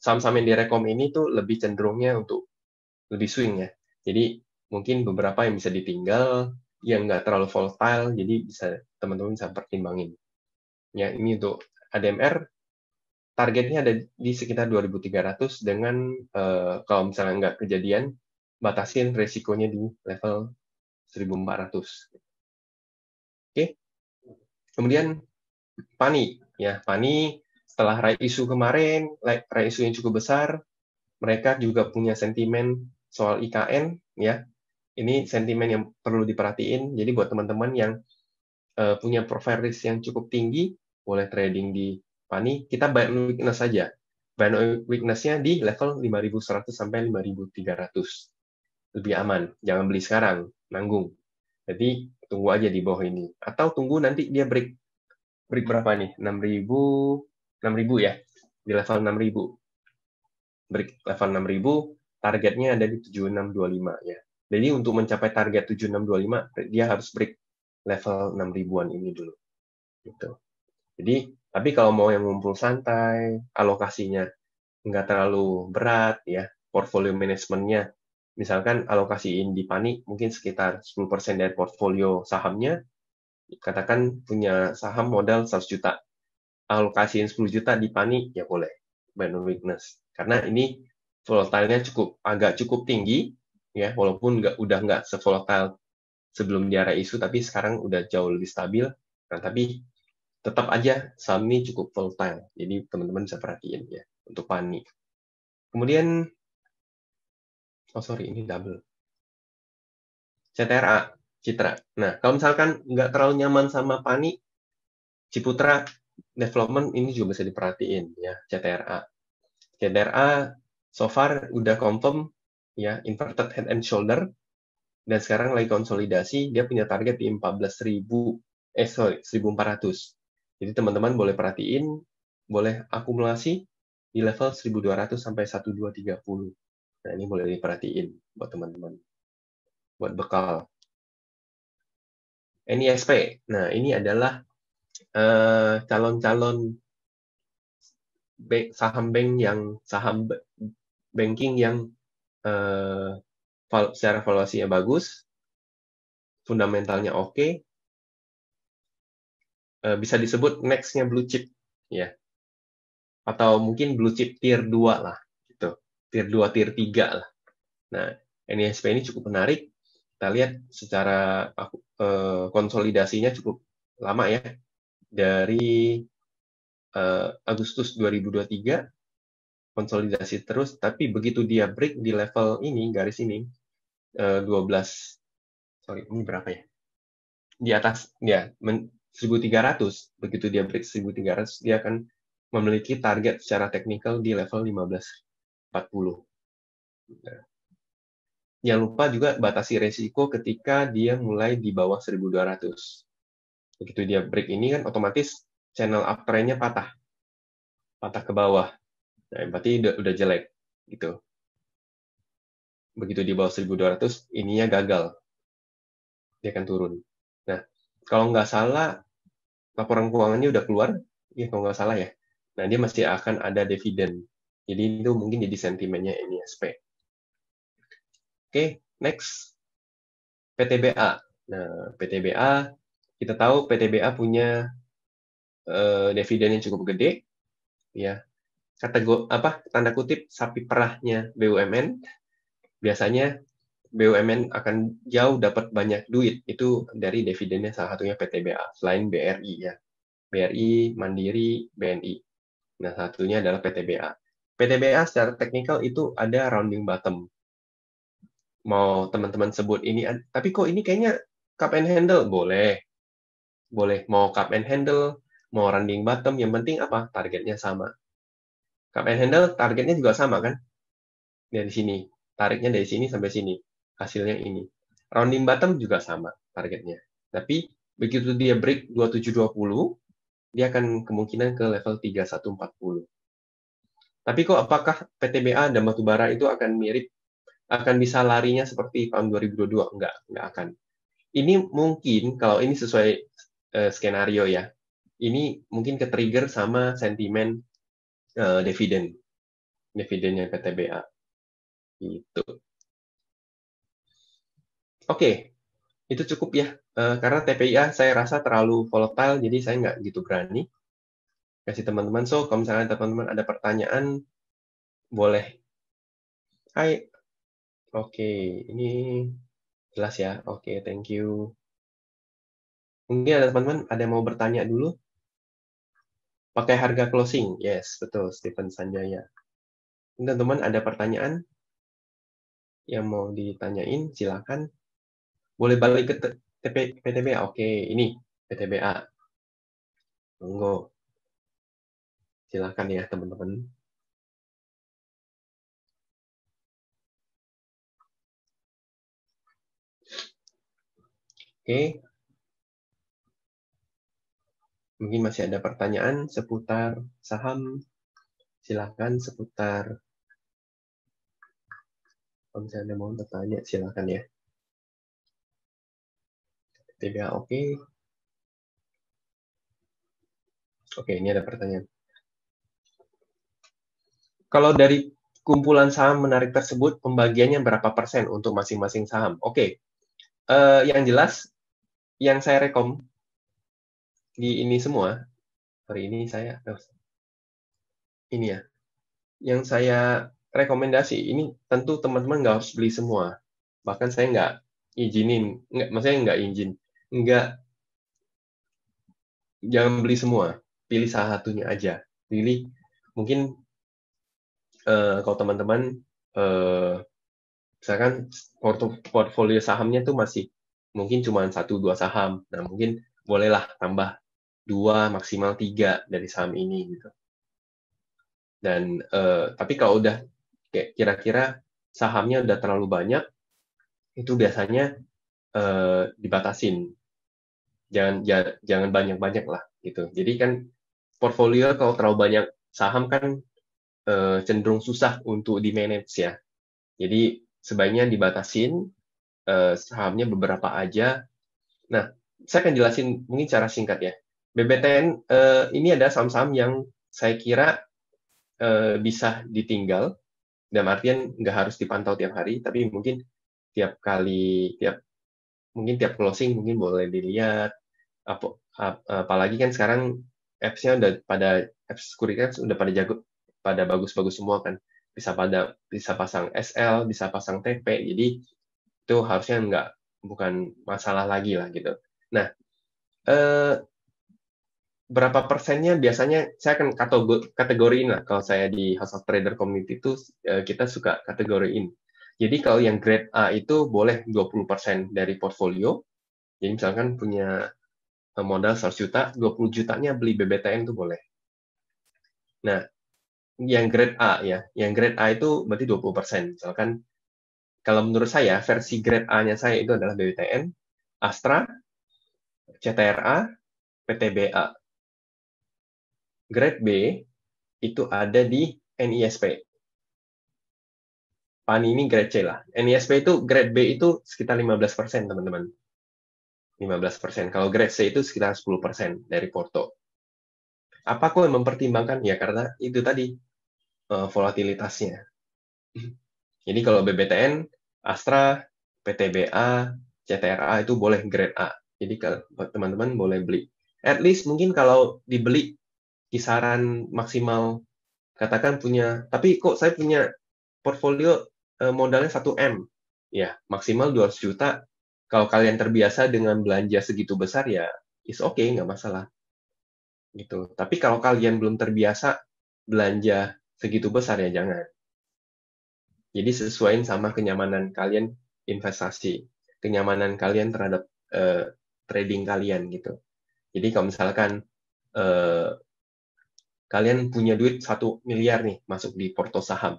Speaker 1: saham-saham yang direkom ini tuh lebih cenderungnya untuk lebih swing ya. Jadi mungkin beberapa yang bisa ditinggal, yang nggak terlalu volatile, jadi bisa teman-teman bisa pertimbangin. Ya, ini untuk ADMR, targetnya ada di sekitar 2.300 dengan kalau misalnya nggak kejadian, batasin resikonya di level 1.400. Oke, kemudian PANI. Ya, PANI setelah rai isu kemarin, rai isu yang cukup besar, mereka juga punya sentimen soal IKN, ya. Ini sentimen yang perlu diperhatiin. Jadi buat teman-teman yang punya profile risk yang cukup tinggi, boleh trading di PANI. Kita buy on weakness saja. Buy on weakness-nya di level 5.100 sampai 5.300. Lebih aman. Jangan beli sekarang, nanggung. Jadi tunggu aja di bawah ini. Atau tunggu nanti dia break. Break berapa nih? 6.000 ya. Di level 6.000. Break level 6.000, targetnya ada di 7625 ya. Jadi untuk mencapai target 7625, dia harus break level 6.000-an ini dulu. Gitu. Jadi, tapi kalau mau yang ngumpul santai, alokasinya nggak terlalu berat, ya, portfolio manajemennya, misalkan alokasiin di PANI mungkin sekitar 10% dari portfolio sahamnya, katakan punya saham modal 100 juta, alokasiin 10 juta di PANI, ya boleh, buy on weakness. Karena ini volatilenya agak cukup tinggi, ya, walaupun udah nggak sevolatile sebelum di era isu, tapi sekarang udah jauh lebih stabil. Nah, tapi tetap aja saham ini cukup volatile. Jadi teman-teman bisa perhatiin ya untuk PANI. Kemudian, oh sorry, ini double. CTRA, Citra. Nah, kalau misalkan nggak terlalu nyaman sama PANI, Ciputra Development ini juga bisa diperhatiin ya, CTRA. CTRA so far udah confirm ya, inverted head and shoulder, dan sekarang lagi konsolidasi, dia punya target di 1.400. Jadi teman-teman boleh perhatiin, boleh akumulasi di level 1.200 sampai 1.230. Nah, ini boleh diperhatiin buat teman-teman. Buat bekal. NISP. Nah, ini adalah calon-calon saham banking yang secara valuasinya bagus, fundamentalnya oke, bisa disebut next-nya blue chip, ya. Atau mungkin blue chip tier 2 lah, gitu. Tier 2, tier 3 lah. Nah, NISP ini cukup menarik. Kita lihat secara konsolidasinya cukup lama ya. Dari Agustus 2023, konsolidasi terus, tapi begitu dia break di level ini, garis ini, 12, sorry, ini berapa ya? Di atas, ya, 1.300, begitu dia break 1.300, dia akan memiliki target secara teknikal di level 1540. Nah, jangan lupa juga batasi resiko ketika dia mulai di bawah 1.200. Begitu dia break ini kan otomatis channel uptrend-nya patah ke bawah. Nah, berarti udah jelek gitu. Begitu di bawah 1.200, ininya gagal. Dia akan turun. Nah, kalau nggak salah, laporan keuangannya udah keluar, ya kalau nggak salah ya. Nah, dia masih akan ada dividen. Jadi itu mungkin jadi sentimennya NISP. Oke, next. PTBA. Nah, PTBA, kita tahu PTBA punya dividen yang cukup gede, ya. Tanda kutip sapi perahnya BUMN. Biasanya BUMN akan jauh dapat banyak duit itu dari dividennya, salah satunya PTBA selain BRI ya. BRI, Mandiri, BNI. Nah, satunya adalah PTBA. PTBA secara teknikal itu ada rounding bottom. Mau teman-teman sebut ini, tapi kok ini kayaknya cup and handle, boleh. Boleh, mau cup and handle, mau rounding bottom, yang penting apa? Targetnya sama. Cup and handle, targetnya juga sama kan? Dari sini. Tariknya dari sini sampai sini. Hasilnya ini. Rounding bottom juga sama targetnya. Tapi begitu dia break 2720, dia akan kemungkinan ke level 3140. Tapi kok apakah PTBA dan batubara itu akan mirip, akan bisa larinya seperti tahun 2022? Enggak akan. Ini mungkin, kalau ini sesuai skenario ya, ini mungkin ke-trigger sama sentimen dividennya PTBA. Gitu. Oke, itu cukup ya. Karena TPIA saya rasa terlalu volatile, jadi saya nggak gitu berani kasih teman-teman. So, kalau misalnya teman-teman ada pertanyaan, boleh. Hai, oke, ini jelas ya. Oke, thank you. Mungkin ada teman-teman ada yang mau bertanya dulu? Pakai harga closing? Yes, betul, Stephen Sanjaya. Teman-teman ada pertanyaan yang mau ditanyain? Silakan. Boleh balik ke PTBA? Oke, ini PTBA. Monggo. Silakan ya, teman-teman. Oke, mungkin masih ada pertanyaan seputar saham. Silakan seputar, kalau misalnya mau bertanya, silakan ya. TBA oke. Oke, ini ada pertanyaan. Kalau dari kumpulan saham menarik tersebut, pembagiannya berapa persen untuk masing-masing saham? Oke, yang jelas, yang saya rekom di ini semua, hari ini saya, ini ya, yang saya rekomendasi, ini tentu teman-teman nggak harus beli semua. Bahkan saya nggak izinin, maksudnya nggak izin, jangan beli semua, pilih salah satunya aja. Pilih, mungkin kalau teman-teman, misalkan portofolio sahamnya tuh masih mungkin cuma 1-2 saham, nah mungkin bolehlah tambah 2 maksimal 3 dari saham ini gitu. Dan tapi kalau udah kayak kira-kira sahamnya udah terlalu banyak, itu biasanya dibatasin. Jangan banyak-banyak lah gitu. Jadi kan portfolio kalau terlalu banyak saham kan cenderung susah untuk di-manage ya. Jadi sebaiknya dibatasin sahamnya beberapa aja. Nah, saya akan jelasin mungkin cara singkat ya. BBTN ini ada saham-saham yang saya kira bisa ditinggal, dalam artian nggak harus dipantau tiap hari, tapi mungkin mungkin tiap closing mungkin boleh dilihat. Apalagi kan sekarang apps-nya udah apps sekuritas udah pada jago, pada bagus-bagus semua kan. Bisa pasang SL, bisa pasang TP, jadi itu harusnya bukan masalah lagi lah gitu. Nah, berapa persennya biasanya saya akan kategoriin lah. Kalau saya di House of Trader Community itu kita suka kategoriin. Jadi kalau yang grade A itu boleh 20% dari portfolio. Jadi misalkan punya modal 100 juta, 20 jutanya beli BBTN itu boleh. Nah, yang grade A ya, yang grade A itu berarti 20%. Misalkan kalau menurut saya versi grade A-nya saya itu adalah BBTN, Astra, CTRA, PTBA. Grade B itu ada di NISP. PANI ini grade C lah. NISP itu grade B itu sekitar 15%, teman-teman. 15%. Kalau grade C itu sekitar 10% dari Porto. Apa kok yang mempertimbangkan? Ya karena itu tadi volatilitasnya. Jadi kalau BBTN, Astra, PTBA, CTRA itu boleh grade A. Jadi kalau teman-teman boleh beli. At least mungkin kalau dibeli kisaran maksimal, katakan punya, tapi kok saya punya portfolio modalnya 1M. Ya, maksimal 200 juta. Kalau kalian terbiasa dengan belanja segitu besar, ya is okay, nggak masalah. Gitu. Tapi kalau kalian belum terbiasa belanja segitu besar, ya jangan. Jadi sesuaiin sama kenyamanan kalian investasi, kenyamanan kalian terhadap trading kalian gitu. Jadi kalau misalkan kalian punya duit 1 miliar nih masuk di porto saham,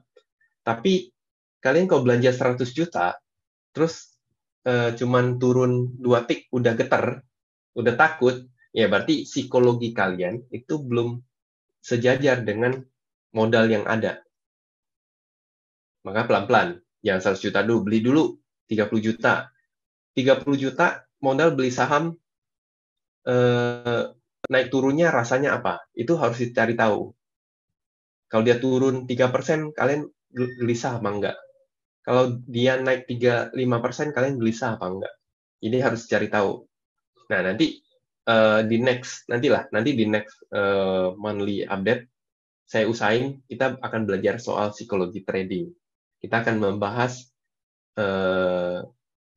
Speaker 1: tapi kalian kalau belanja 100 juta, terus cuman turun 2 tik udah getar, udah takut, ya berarti psikologi kalian itu belum sejajar dengan modal yang ada. Maka pelan-pelan, jangan 100 juta dulu, beli dulu 30 juta. 30 juta modal beli saham, naik turunnya rasanya apa? Itu harus dicari tahu. Kalau dia turun 3%, kalian gelisah apa enggak? Kalau dia naik 5%, kalian gelisah apa enggak? Jadi harus cari tahu. Nah, nanti nanti di next monthly update, saya usahain kita akan belajar soal psikologi trading. Kita akan membahas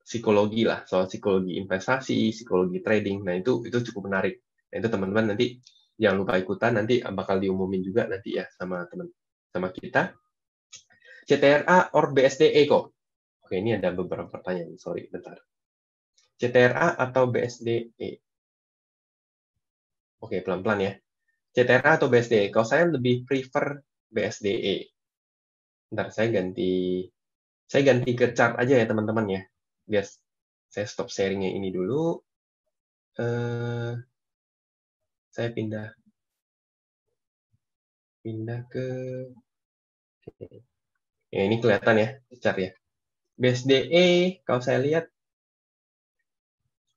Speaker 1: psikologi lah, soal psikologi investasi, psikologi trading. Nah, itu cukup menarik. Nah, itu teman-teman nanti jangan lupa ikutan, nanti bakal diumumin juga nanti ya sama kita. CTRA or BSDE kok? Oke, ini ada beberapa pertanyaan. Sorry, bentar. CTRA atau BSDE? Oke, pelan-pelan ya. CTRA atau BSDE? Kalau saya lebih prefer BSDE. Bentar, saya ganti ke chart aja ya teman-teman ya. Biar saya stop sharingnya ini dulu. Saya pindah ke ya, ini kelihatan ya chart ya. BSDE kalau saya lihat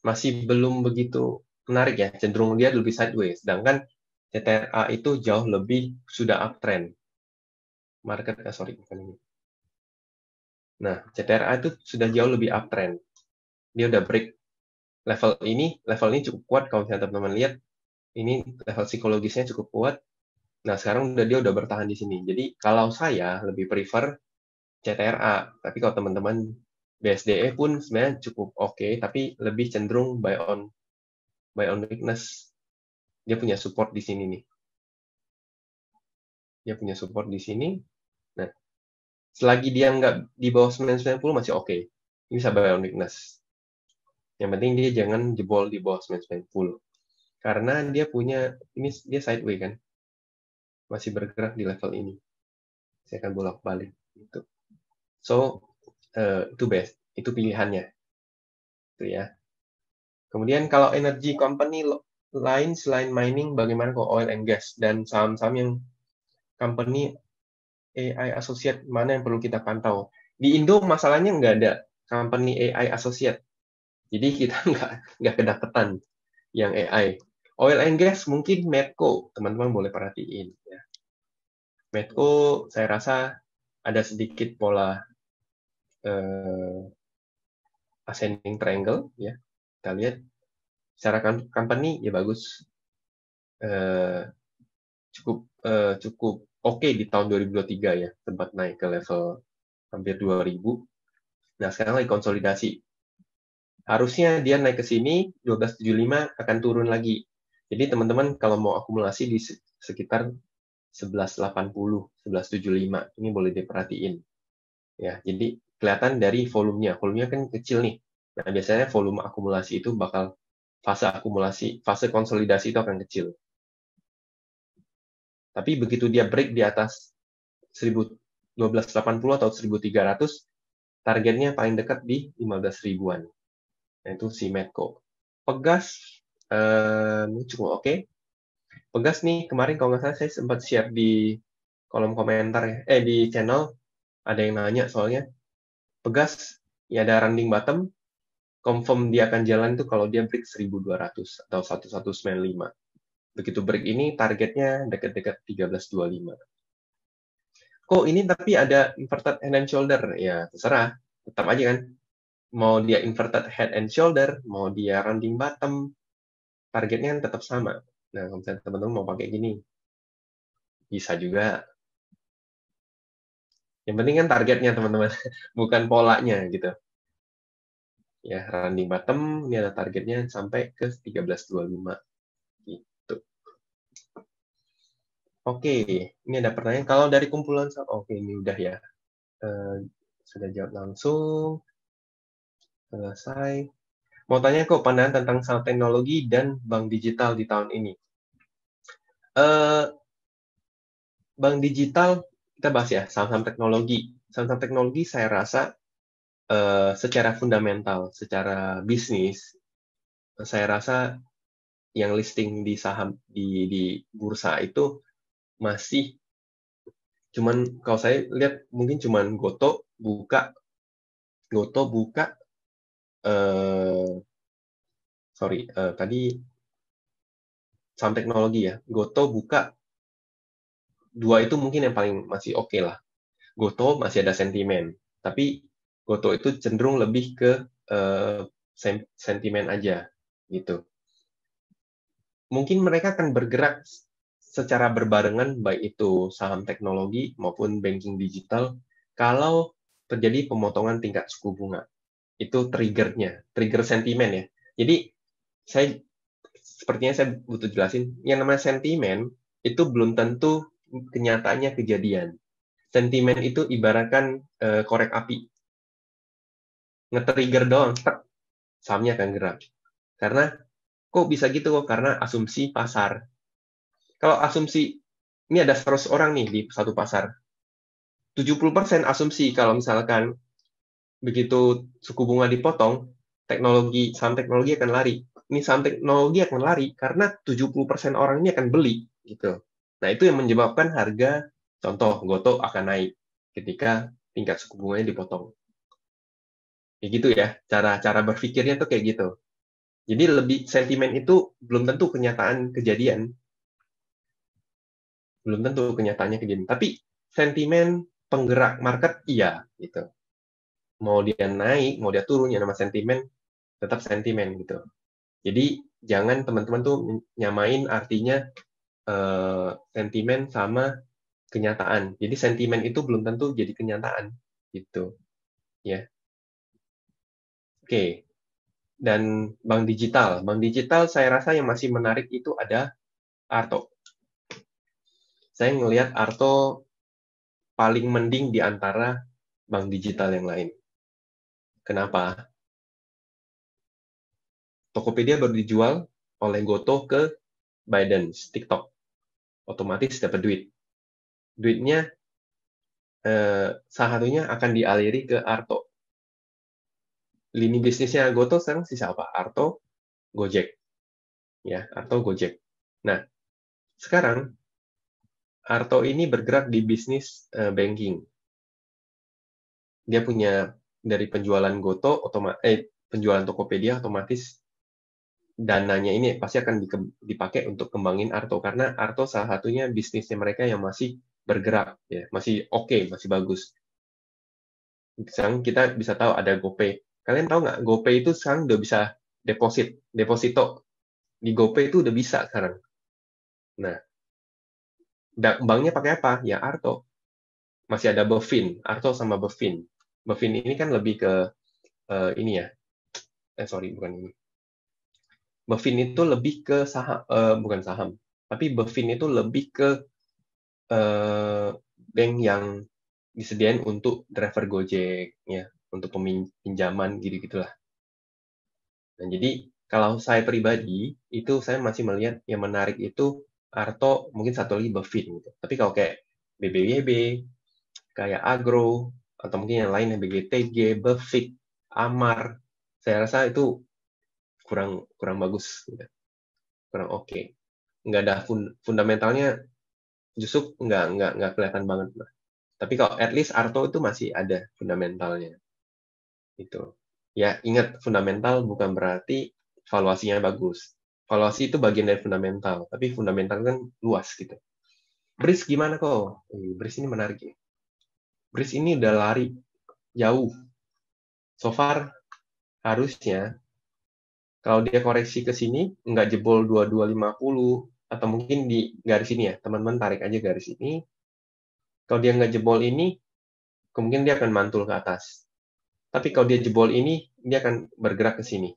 Speaker 1: masih belum begitu menarik ya, cenderung dia lebih sideways. Sedangkan CTRA itu jauh lebih sudah uptrend. Sorry, bukan ini. Nah, CTRA itu sudah jauh lebih uptrend. Dia udah break level ini cukup kuat kalau misalnya teman-teman lihat. Ini level psikologisnya cukup kuat. Nah, sekarang dia udah bertahan di sini. Jadi, kalau saya lebih prefer CTRA. Tapi kalau teman-teman BSDE pun sebenarnya cukup oke, tapi lebih cenderung buy on weakness. Dia punya support di sini nih. Dia punya support di sini. Nah, selagi dia nggak di bawah 990 masih oke. Ini bisa buy on weakness. Yang penting dia jangan jebol di bawah 990. Karena dia punya, ini dia sideways kan. Masih bergerak di level ini. Saya akan bolak-balik. Gitu. So, itu best. Itu pilihannya. Itu ya. Kemudian kalau energy company lain selain mining, bagaimana kok oil and gas dan saham-saham yang company AI associate mana yang perlu kita pantau? Di Indo masalahnya nggak ada company AI associate, jadi kita nggak kedapetan yang AI. Oil and gas mungkin Medco, teman-teman boleh perhatiin. Ya. Medco saya rasa ada sedikit pola ascending triangle, ya. Kita lihat secara company ya bagus, cukup oke di tahun 2023 ya, sempat naik ke level hampir 2000. Nah, sekarang lagi konsolidasi. Harusnya dia naik ke sini 1275 akan turun lagi. Jadi teman-teman kalau mau akumulasi di sekitar 1180, 1175 ini boleh diperhatiin. Ya, jadi kelihatan dari volumenya. Volumenya kan kecil nih. Nah, biasanya volume akumulasi itu bakal fase konsolidasi itu akan kecil. Tapi begitu dia break di atas 1280 atau 1300, targetnya paling dekat di 15 ribuan. Nah, itu si Medco. Pegas cukup oke. Pegas nih, kemarin kalau nggak salah saya sempat share di kolom komentar ya, di channel, ada yang nanya soalnya. Pegas, ya ada rounding bottom, confirm dia akan jalan itu kalau dia break 1200 atau 1195. Begitu break ini, targetnya dekat-dekat 1325. Kok ini tapi ada inverted head and shoulder? Ya, terserah. Tetap aja kan. Mau dia inverted head and shoulder, mau dia rounding bottom, targetnya kan tetap sama. Nah, kalau misalnya teman-teman mau pakai gini, bisa juga. Yang penting kan targetnya, teman-teman. Bukan polanya, gitu. Ya, rounding bottom, ini ada targetnya sampai ke 1325. Gitu. Oke, ini ada pertanyaan. Kalau dari kumpulan, oke, ini udah ya. Sudah jawab langsung. Selesai. Mau tanya kok pandangan tentang saham teknologi dan bank digital di tahun ini. Eh, Bank digital, kita bahas ya, saham-saham teknologi. Saham-saham teknologi saya rasa secara fundamental, secara bisnis, saya rasa yang listing di saham di bursa itu masih cuman kalau saya lihat mungkin cuman Goto buka eh tadi saham teknologi ya. Goto buka dua itu mungkin yang paling masih oke lah. Goto masih ada sentimen, tapi Goto itu cenderung lebih ke eh, sentimen aja gitu. Mungkin mereka akan bergerak secara berbarengan baik itu saham teknologi maupun banking digital kalau terjadi pemotongan tingkat suku bunga. Itu triggernya, trigger sentimen ya. Jadi saya sepertinya saya butuh jelasin, yang namanya sentimen itu belum tentu kenyataannya kejadian. Sentimen itu ibaratkan korek api, nge-trigger doang, sahamnya akan gerak. Karena kok bisa gitu kok? Karena asumsi pasar. Kalau asumsi ini ada 100 orang nih di satu pasar, 70% asumsi kalau misalkan begitu suku bunga dipotong, saham teknologi akan lari. Ini saham teknologi akan lari karena 70% orang ini akan beli gitu. Nah, itu yang menyebabkan harga contoh Goto akan naik ketika tingkat suku bunganya dipotong. Kayak gitu ya. Cara berpikirnya tuh kayak gitu. Jadi lebih sentimen itu belum tentu kenyataan kejadian, belum tentu kenyataannya kejadian. Tapi sentimen penggerak market iya gitu. Mau dia naik, mau dia turun, ya nama sentimen tetap sentimen gitu. Jadi jangan teman-teman tuh nyamain artinya sentimen sama kenyataan. Jadi sentimen itu belum tentu jadi kenyataan gitu ya. Oke. Dan bank digital saya rasa yang masih menarik itu ada Arto. Saya ngelihat Arto paling mending di antara bank digital yang lain. Kenapa? Tokopedia baru dijual oleh Goto ke ByteDance, TikTok. Otomatis dapat duit. Duitnya salah satunya akan dialiri ke Arto. Lini bisnisnya Goto sekarang sisa apa? Arto, Gojek. Ya, Arto, Gojek. Nah, sekarang Arto ini bergerak di bisnis banking. Dia punya dari penjualan penjualan Tokopedia otomatis dananya ini pasti akan dipakai untuk kembangin Arto karena Arto salah satunya bisnisnya mereka yang masih bergerak ya, masih oke, masih bagus. Sekarang kita bisa tahu ada GoPay. Kalian tahu nggak GoPay itu sekarang udah bisa deposito di GoPay itu udah bisa sekarang. Nah, banknya pakai apa? Ya Arto. Masih ada Bevin, Arto sama Bevin. Bevin ini kan lebih ke ini ya. Sorry, bukan ini. Bevin itu lebih ke saham, bukan saham, tapi Bevin itu lebih ke bank yang disediain untuk driver Gojek, ya, untuk pinjaman gitu-gitulah. Nah, jadi kalau saya pribadi itu saya masih melihat yang menarik itu Arto, mungkin satu lagi Bevin gitu. Tapi kalau kayak BBYB, kayak Agro, atau mungkin yang lain yang BGTG, Befik, Amar, saya rasa itu kurang kurang bagus, gitu. Kurang oke. Nggak ada fundamentalnya, justru nggak kelihatan banget. Tapi kalau at least Arto itu masih ada fundamentalnya. Gitu. Ya, ingat fundamental bukan berarti valuasinya bagus. Valuasi itu bagian dari fundamental, tapi fundamental kan luas gitu. Bris gimana kok? Bris ini menarik ya. Bris ini udah lari jauh. So far, harusnya kalau dia koreksi ke sini, nggak jebol 2250, atau mungkin di garis ini ya, teman-teman tarik aja garis ini. Kalau dia nggak jebol ini, kemungkinan dia akan mantul ke atas. Tapi kalau dia jebol ini, dia akan bergerak ke sini.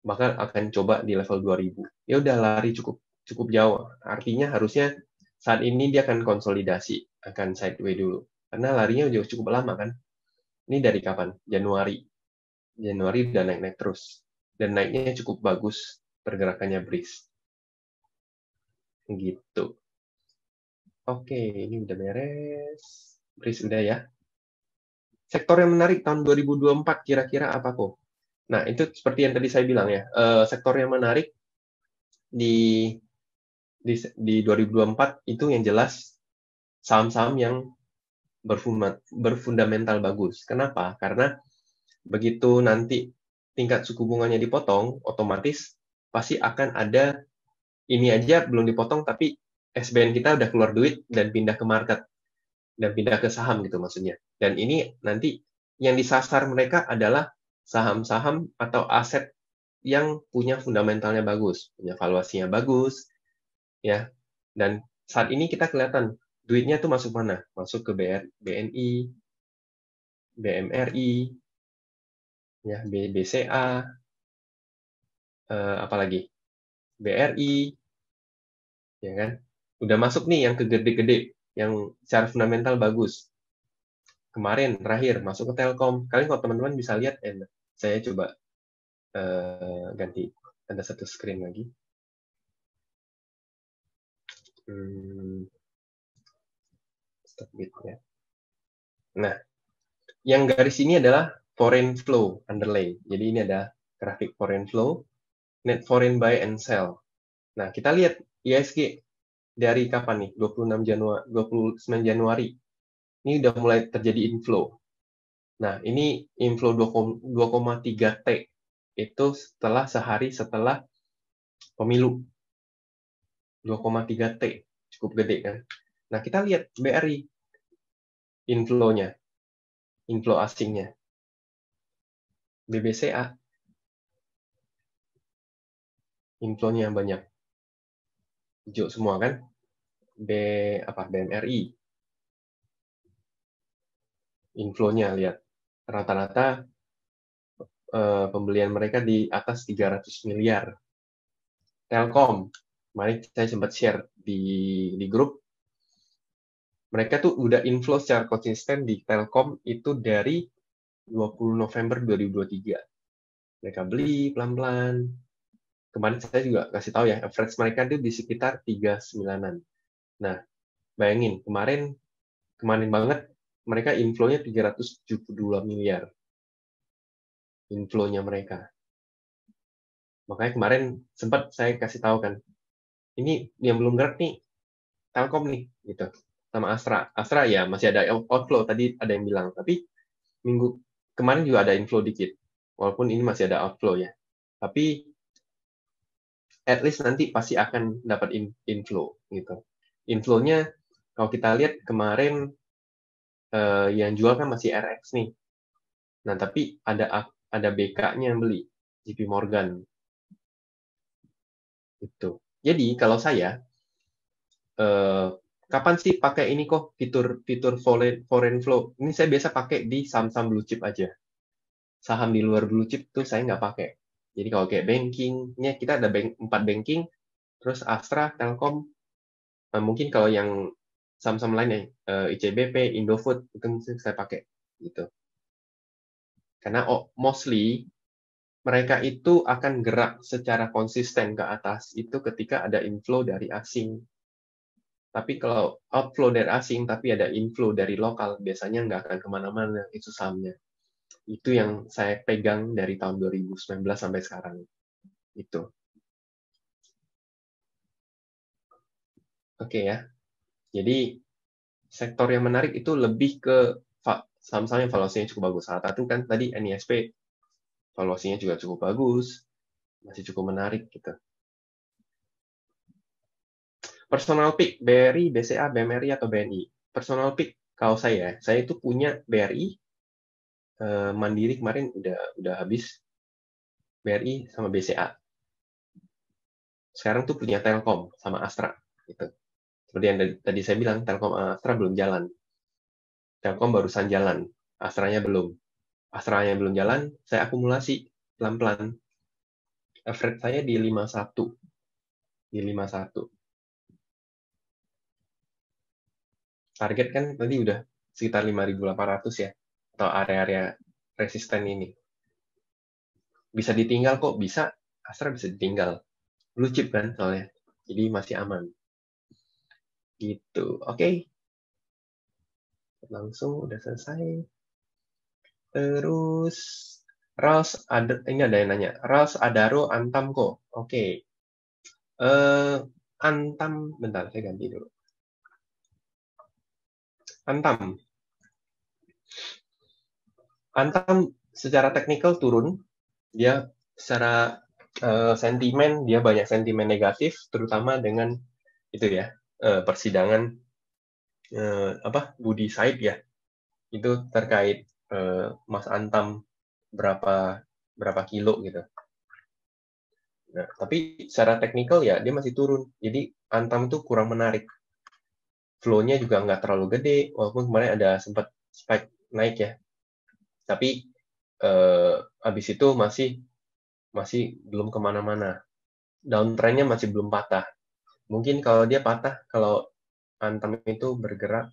Speaker 1: Maka akan coba di level 2000. Ya udah lari cukup cukup jauh. Artinya harusnya saat ini dia akan konsolidasi, akan sideways dulu. Karena larinya udah cukup lama kan. Ini dari kapan? Januari. Januari udah naik-naik terus. Dan naiknya cukup bagus pergerakannya BRIS. Gitu. Oke, ini udah beres. BRIS udah ya. Sektor yang menarik tahun 2024 kira-kira apa kok? Nah, itu seperti yang tadi saya bilang ya. Sektor yang menarik di 2024 itu yang jelas saham-saham yang berfundamental bagus. Kenapa? Karena begitu nanti tingkat suku bunganya dipotong, otomatis pasti akan ada, ini aja belum dipotong, tapi SBN kita udah keluar duit dan pindah ke market, dan pindah ke saham gitu maksudnya. Dan ini nanti yang disasar mereka adalah saham-saham atau aset yang punya fundamentalnya bagus, punya valuasinya bagus, ya. Dan saat ini kita kelihatan duitnya tuh masuk mana? Masuk ke BNI, BMRI, ya, BCA, apalagi BRI, ya kan? Udah masuk nih yang ke gede-gede, yang secara fundamental bagus. Kemarin terakhir masuk ke Telkom. Kalian kalau teman-teman bisa lihat, saya coba ganti, ada satu screen lagi. Stop bit ya. Nah, yang garis ini adalah foreign flow underlay. Jadi ini ada grafik foreign flow, net foreign buy and sell. Nah, kita lihat ISG dari kapan nih? 29 Januari. Ini udah mulai terjadi inflow. Nah, ini inflow 2,3 T. Itu sehari setelah pemilu. 2,3 T. Cukup gede kan? Nah, kita lihat BRI inflow-nya. Inflow asingnya. BBCA inflow-nya banyak. Hijau semua kan? BMRI. Inflow-nya lihat. Rata-rata pembelian mereka di atas 300 miliar. Telkom, kemarin saya sempat share di grup, mereka tuh udah inflow secara konsisten di Telkom itu dari 20 November 2023. Mereka beli pelan-pelan. Kemarin saya juga kasih tahu ya, average mereka itu di sekitar 39-an. Nah, bayangin, kemarin banget mereka inflow-nya 372 miliar. Inflow-nya mereka. Makanya kemarin sempat saya kasih tahu kan, ini yang belum gerak nih, Telkom nih, gitu. Sama Astra. Astra ya masih ada outflow, tadi ada yang bilang. Tapi minggu kemarin juga ada inflow dikit. Walaupun ini masih ada outflow ya. Tapi at least nanti pasti akan dapat inflow gitu. Inflow-nya kalau kita lihat kemarin yang jual kan masih RX nih. Nah, tapi ada BK-nya yang beli, JP Morgan. Itu. Jadi kalau saya kapan sih pakai ini kok fitur foreign flow? Ini saya biasa pakai di saham-saham blue chip aja. Saham di luar blue chip tuh saya nggak pakai. Jadi kalau kayak bankingnya kita ada 4 banking, terus Astra, Telkom, mungkin kalau yang saham-saham lainnya, ICBP, Indofood itu mungkin saya pakai gitu. Karena mostly mereka itu akan gerak secara konsisten ke atas itu ketika ada inflow dari asing. Tapi kalau outflow dari asing tapi ada inflow dari lokal, biasanya nggak akan kemana-mana itu sahamnya. Itu yang saya pegang dari tahun 2019 sampai sekarang. Itu. Oke ya. Jadi sektor yang menarik itu lebih ke saham-saham yang valuasinya cukup bagus. Salah satu kan tadi NISP, valuasinya juga cukup bagus, masih cukup menarik gitu. Personal pick, BRI, BCA, BMRI, atau BNI. Personal pick, kalau saya itu punya BRI, Mandiri kemarin udah habis, BRI sama BCA. Sekarang tuh punya Telkom sama Astra. Gitu. Seperti yang tadi saya bilang, Telkom Astra belum jalan. Telkom barusan jalan, Astranya belum. Astranya belum jalan, saya akumulasi pelan-pelan. Average saya di 51. Di 51. Target kan tadi udah sekitar 5.800 ya, atau area-area resisten ini. Bisa ditinggal kok, bisa. Astra bisa ditinggal. Blue chip kan soalnya. Jadi masih aman. Gitu. Oke. Langsung udah selesai. Terus ini ada yang nanya. Rals Adaro Antam kok. Oke. Antam, bentar saya ganti dulu. Antam secara teknikal turun, dia secara sentimen dia banyak sentimen negatif, terutama dengan itu ya persidangan Budi Said ya, itu terkait Mas Antam berapa kilo gitu. Nah, tapi secara teknikal ya dia masih turun, jadi Antam itu kurang menarik. Flow-nya juga nggak terlalu gede, walaupun kemarin ada sempat spike naik ya. Tapi habis itu masih belum kemana-mana. Downtrend-nya masih belum patah. Mungkin kalau dia patah, kalau Antam itu bergerak,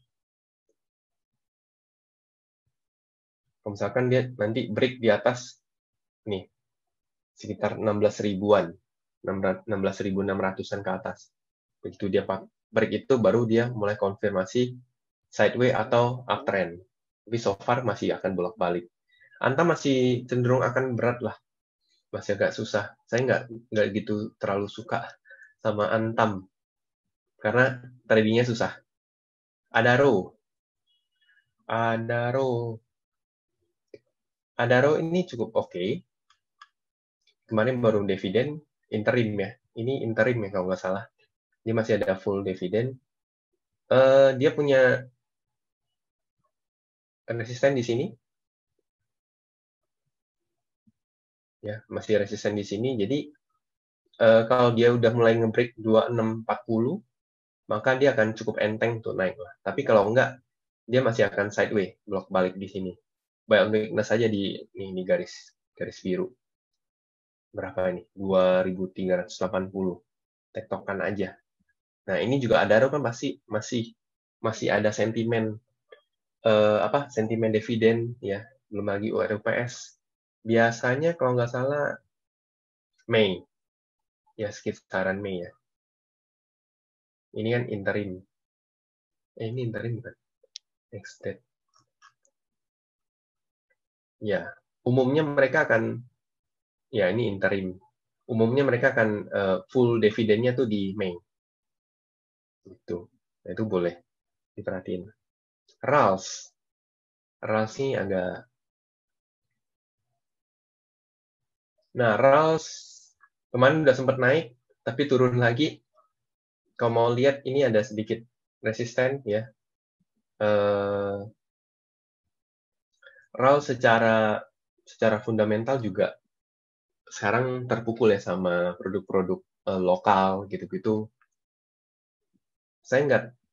Speaker 1: kalau misalkan dia nanti break di atas, nih, sekitar 16 ribuan, 16.600-an ke atas. Begitu dia break itu, baru dia mulai konfirmasi sideways atau uptrend. Tapi so far masih akan bolak-balik. Antam masih cenderung akan berat lah, masih agak susah. Saya nggak gitu terlalu suka sama Antam karena tradingnya susah. Adaro, Adaro, Adaro ini cukup oke. Kemarin baru dividen interim ya. Ini interim ya kalau nggak salah. Dia masih ada full dividen. Dia punya resisten di sini. Ya, masih resisten di sini. Jadi kalau dia udah mulai nge-break 2640, maka dia akan cukup enteng untuk naik lah. Tapi kalau enggak, dia masih akan sideways, blok balik di sini. Buy on weakness saja di garis biru. Berapa ini? 2380. Tektokan aja. Nah, ini juga Adaro kan masih ada sentimen sentimen dividen ya, belum lagi URUPS. Biasanya kalau nggak salah Mei, ya sekitaran Mei ya. Ini kan interim. Ini interim kan? Next date. Ya, umumnya mereka akan, ya ini interim. Umumnya mereka akan full dividennya tuh di Mei. Itu, nah, itu boleh diperhatiin. RALS ini agak. Nah, RALS kemarin udah sempat naik, tapi turun lagi. Kalau mau lihat ini ada sedikit resisten ya. RAL secara fundamental juga sekarang terpukul ya sama produk-produk lokal gitu-gitu.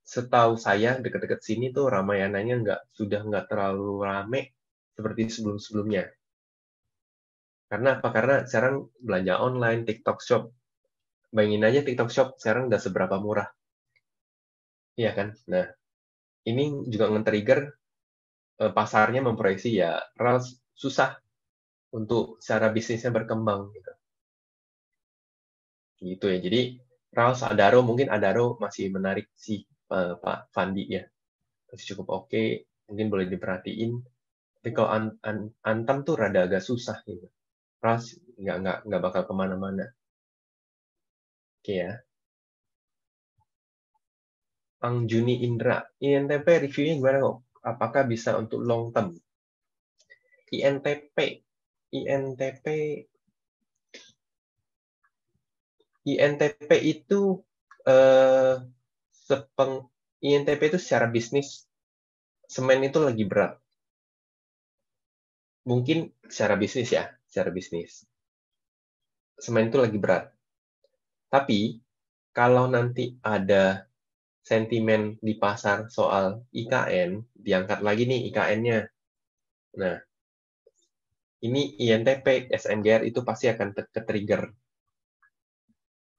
Speaker 1: Setahu saya dekat-dekat sini tuh Ramayananya sudah nggak terlalu rame seperti sebelum-sebelumnya. Karena apa? Karena sekarang belanja online, TikTok Shop. Bayangin aja TikTok Shop sekarang udah seberapa murah. Iya kan? Nah, ini juga nge-trigger pasarnya memproyeksi ya RAL susah untuk secara bisnisnya berkembang gitu. Gitu ya. Jadi Rals Adaro mungkin Adaro masih menarik sih Pak Fandi ya. Masih cukup oke, mungkin boleh diperhatiin. Tapi kalau Antam tuh rada agak susah gitu. Rals nggak bakal kemana-mana. Oke ya. Ang Juni Indra, INTP reviewnya gimana kok? Apakah bisa untuk long term? INTP, INTP, INTP itu eh, INTP itu secara bisnis semen itu lagi berat. Mungkin secara bisnis ya, secara bisnis. Semen itu lagi berat. Tapi kalau nanti ada sentimen di pasar soal IKN, diangkat lagi nih IKN-nya. Nah, ini INTP, SMGR itu pasti akan ke-trigger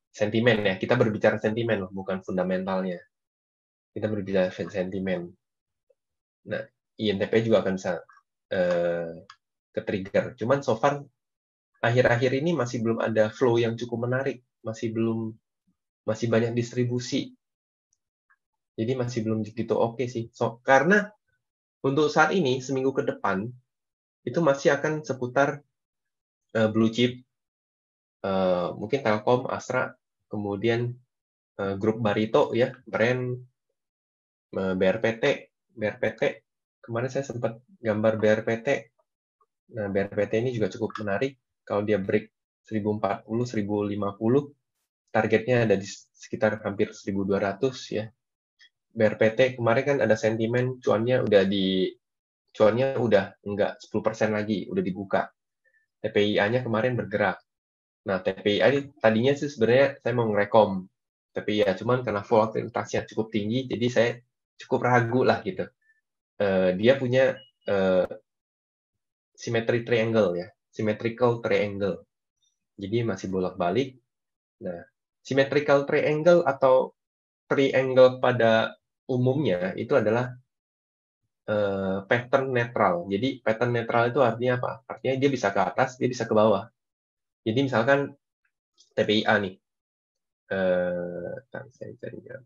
Speaker 1: sentimen ya. Kita berbicara sentimen loh, bukan fundamentalnya. Kita berbicara sentimen. Nah, INTP juga akan bisa ke-trigger. Cuman so far akhir-akhir ini masih belum ada flow yang cukup menarik, masih banyak distribusi. Jadi masih belum gitu oke sih. Karena untuk saat ini seminggu ke depan itu masih akan seputar blue chip, mungkin Telkom, Astra, kemudian grup Barito ya, brand BRPT. Kemarin saya sempat gambar BRPT. Nah, BRPT ini juga cukup menarik. Kalau dia break 1040, 1050, targetnya ada di sekitar hampir 1200 ya. BRPT kemarin kan ada sentimen cuannya udah enggak 10% lagi, udah dibuka. TPIA-nya kemarin bergerak. Nah, TPIA tadinya sih sebenarnya saya mau ngerekom TPIA, cuman karena volatilitasnya cukup tinggi, jadi saya cukup ragu lah gitu. Dia punya symmetrical triangle. Jadi masih bolak-balik. Nah, symmetrical triangle atau triangle pada umumnya itu adalah pattern netral. Jadi pattern netral itu artinya apa? Artinya dia bisa ke atas, dia bisa ke bawah. Jadi misalkan TPIA nih, saya cari ya.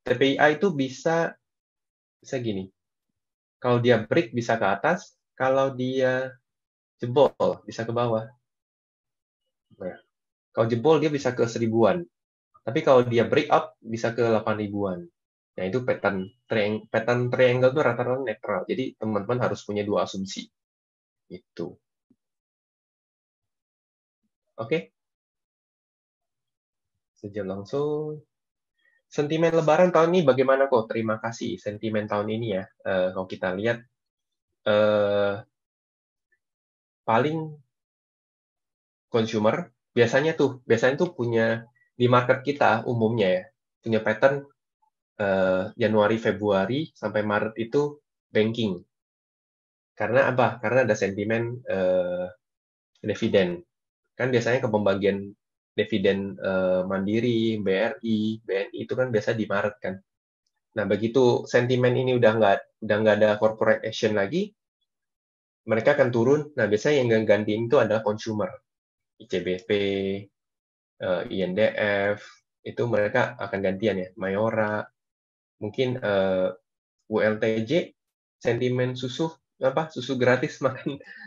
Speaker 1: TPIA itu bisa gini. Kalau dia break bisa ke atas, kalau dia jebol bisa ke bawah. Nah, kalau jebol dia bisa ke 1000-an. Tapi kalau dia break up bisa ke 8 ribuan. Nah, itu pattern triangle itu rata-rata netral. Jadi teman-teman harus punya dua asumsi. Itu. Oke. Sejam langsung. Sentimen Lebaran tahun ini bagaimana kok? Terima kasih. Sentimen tahun ini ya. Kalau kita lihat, paling consumer biasanya tuh punya di market kita umumnya ya, punya pattern Januari, Februari sampai Maret itu banking. Karena apa? Karena ada sentimen dividen. Kan biasanya ke pembagian dividen Mandiri, BRI, BNI itu kan biasa di Maret kan. Nah, begitu sentimen ini udah nggak ada corporate action lagi, mereka akan turun. Nah, biasanya yang gantiin itu adalah consumer. ICBP, INDF, itu mereka akan gantian ya. Mayora, mungkin ULTJ, sentimen susu gratis,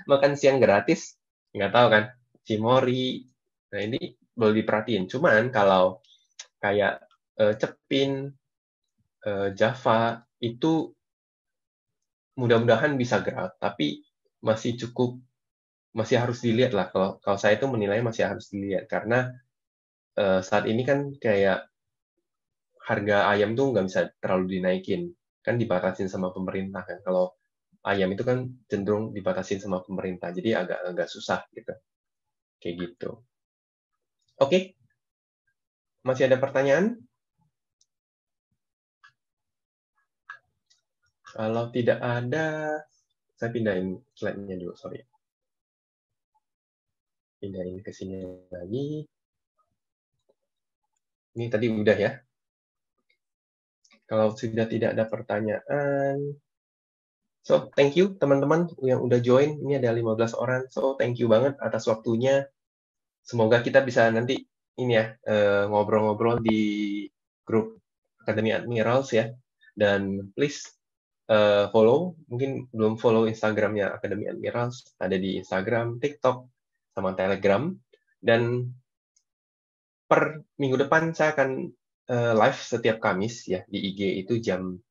Speaker 1: makan siang gratis, nggak tahu kan. Cimori, nah ini boleh diperhatiin. Cuman kalau kayak Cepin, Java, itu mudah-mudahan bisa gerak, tapi masih harus dilihat lah. Kalau saya itu menilai masih harus dilihat karena saat ini kan kayak harga ayam tuh nggak bisa terlalu dinaikin, kan dibatasin sama pemerintah kan. Kalau ayam itu kan cenderung dibatasin sama pemerintah, jadi agak susah gitu, kayak gitu. Oke, masih ada pertanyaan? Kalau tidak ada, saya pindahin slide-nya dulu, sorry. Pindahin ke sini lagi. Ini tadi udah ya. Kalau sudah tidak ada pertanyaan, so thank you teman-teman yang udah join. Ini ada 15 orang, so thank you banget atas waktunya. Semoga kita bisa nanti ini ya ngobrol-ngobrol di grup Akademi Admirals ya. Dan please follow, mungkin belum follow Instagramnya Akademi Admirals, ada di Instagram, TikTok, sama Telegram. Dan per minggu depan saya akan live setiap Kamis ya di IG itu jam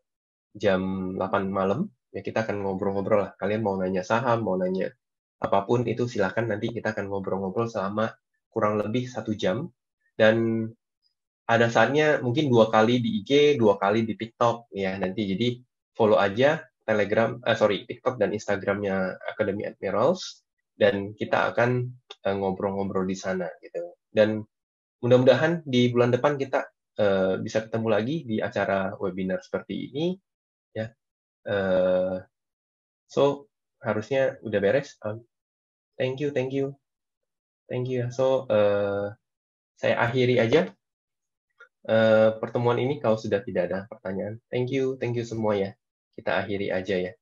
Speaker 1: 8 malam. Ya kita akan ngobrol-ngobrol lah. Kalian mau nanya saham, mau nanya apapun itu silakan, nanti kita akan ngobrol-ngobrol selama kurang lebih 1 jam. Dan ada saatnya mungkin 2 kali di IG, 2 kali di TikTok ya nanti. Jadi follow aja TikTok dan Instagramnya Academy Admirals, dan kita akan ngobrol-ngobrol di sana gitu. Dan mudah-mudahan di bulan depan kita bisa ketemu lagi di acara webinar seperti ini ya. So harusnya udah beres. Thank you. So saya akhiri aja pertemuan ini kalau sudah tidak ada pertanyaan. Thank you semua ya. Kita akhiri aja ya.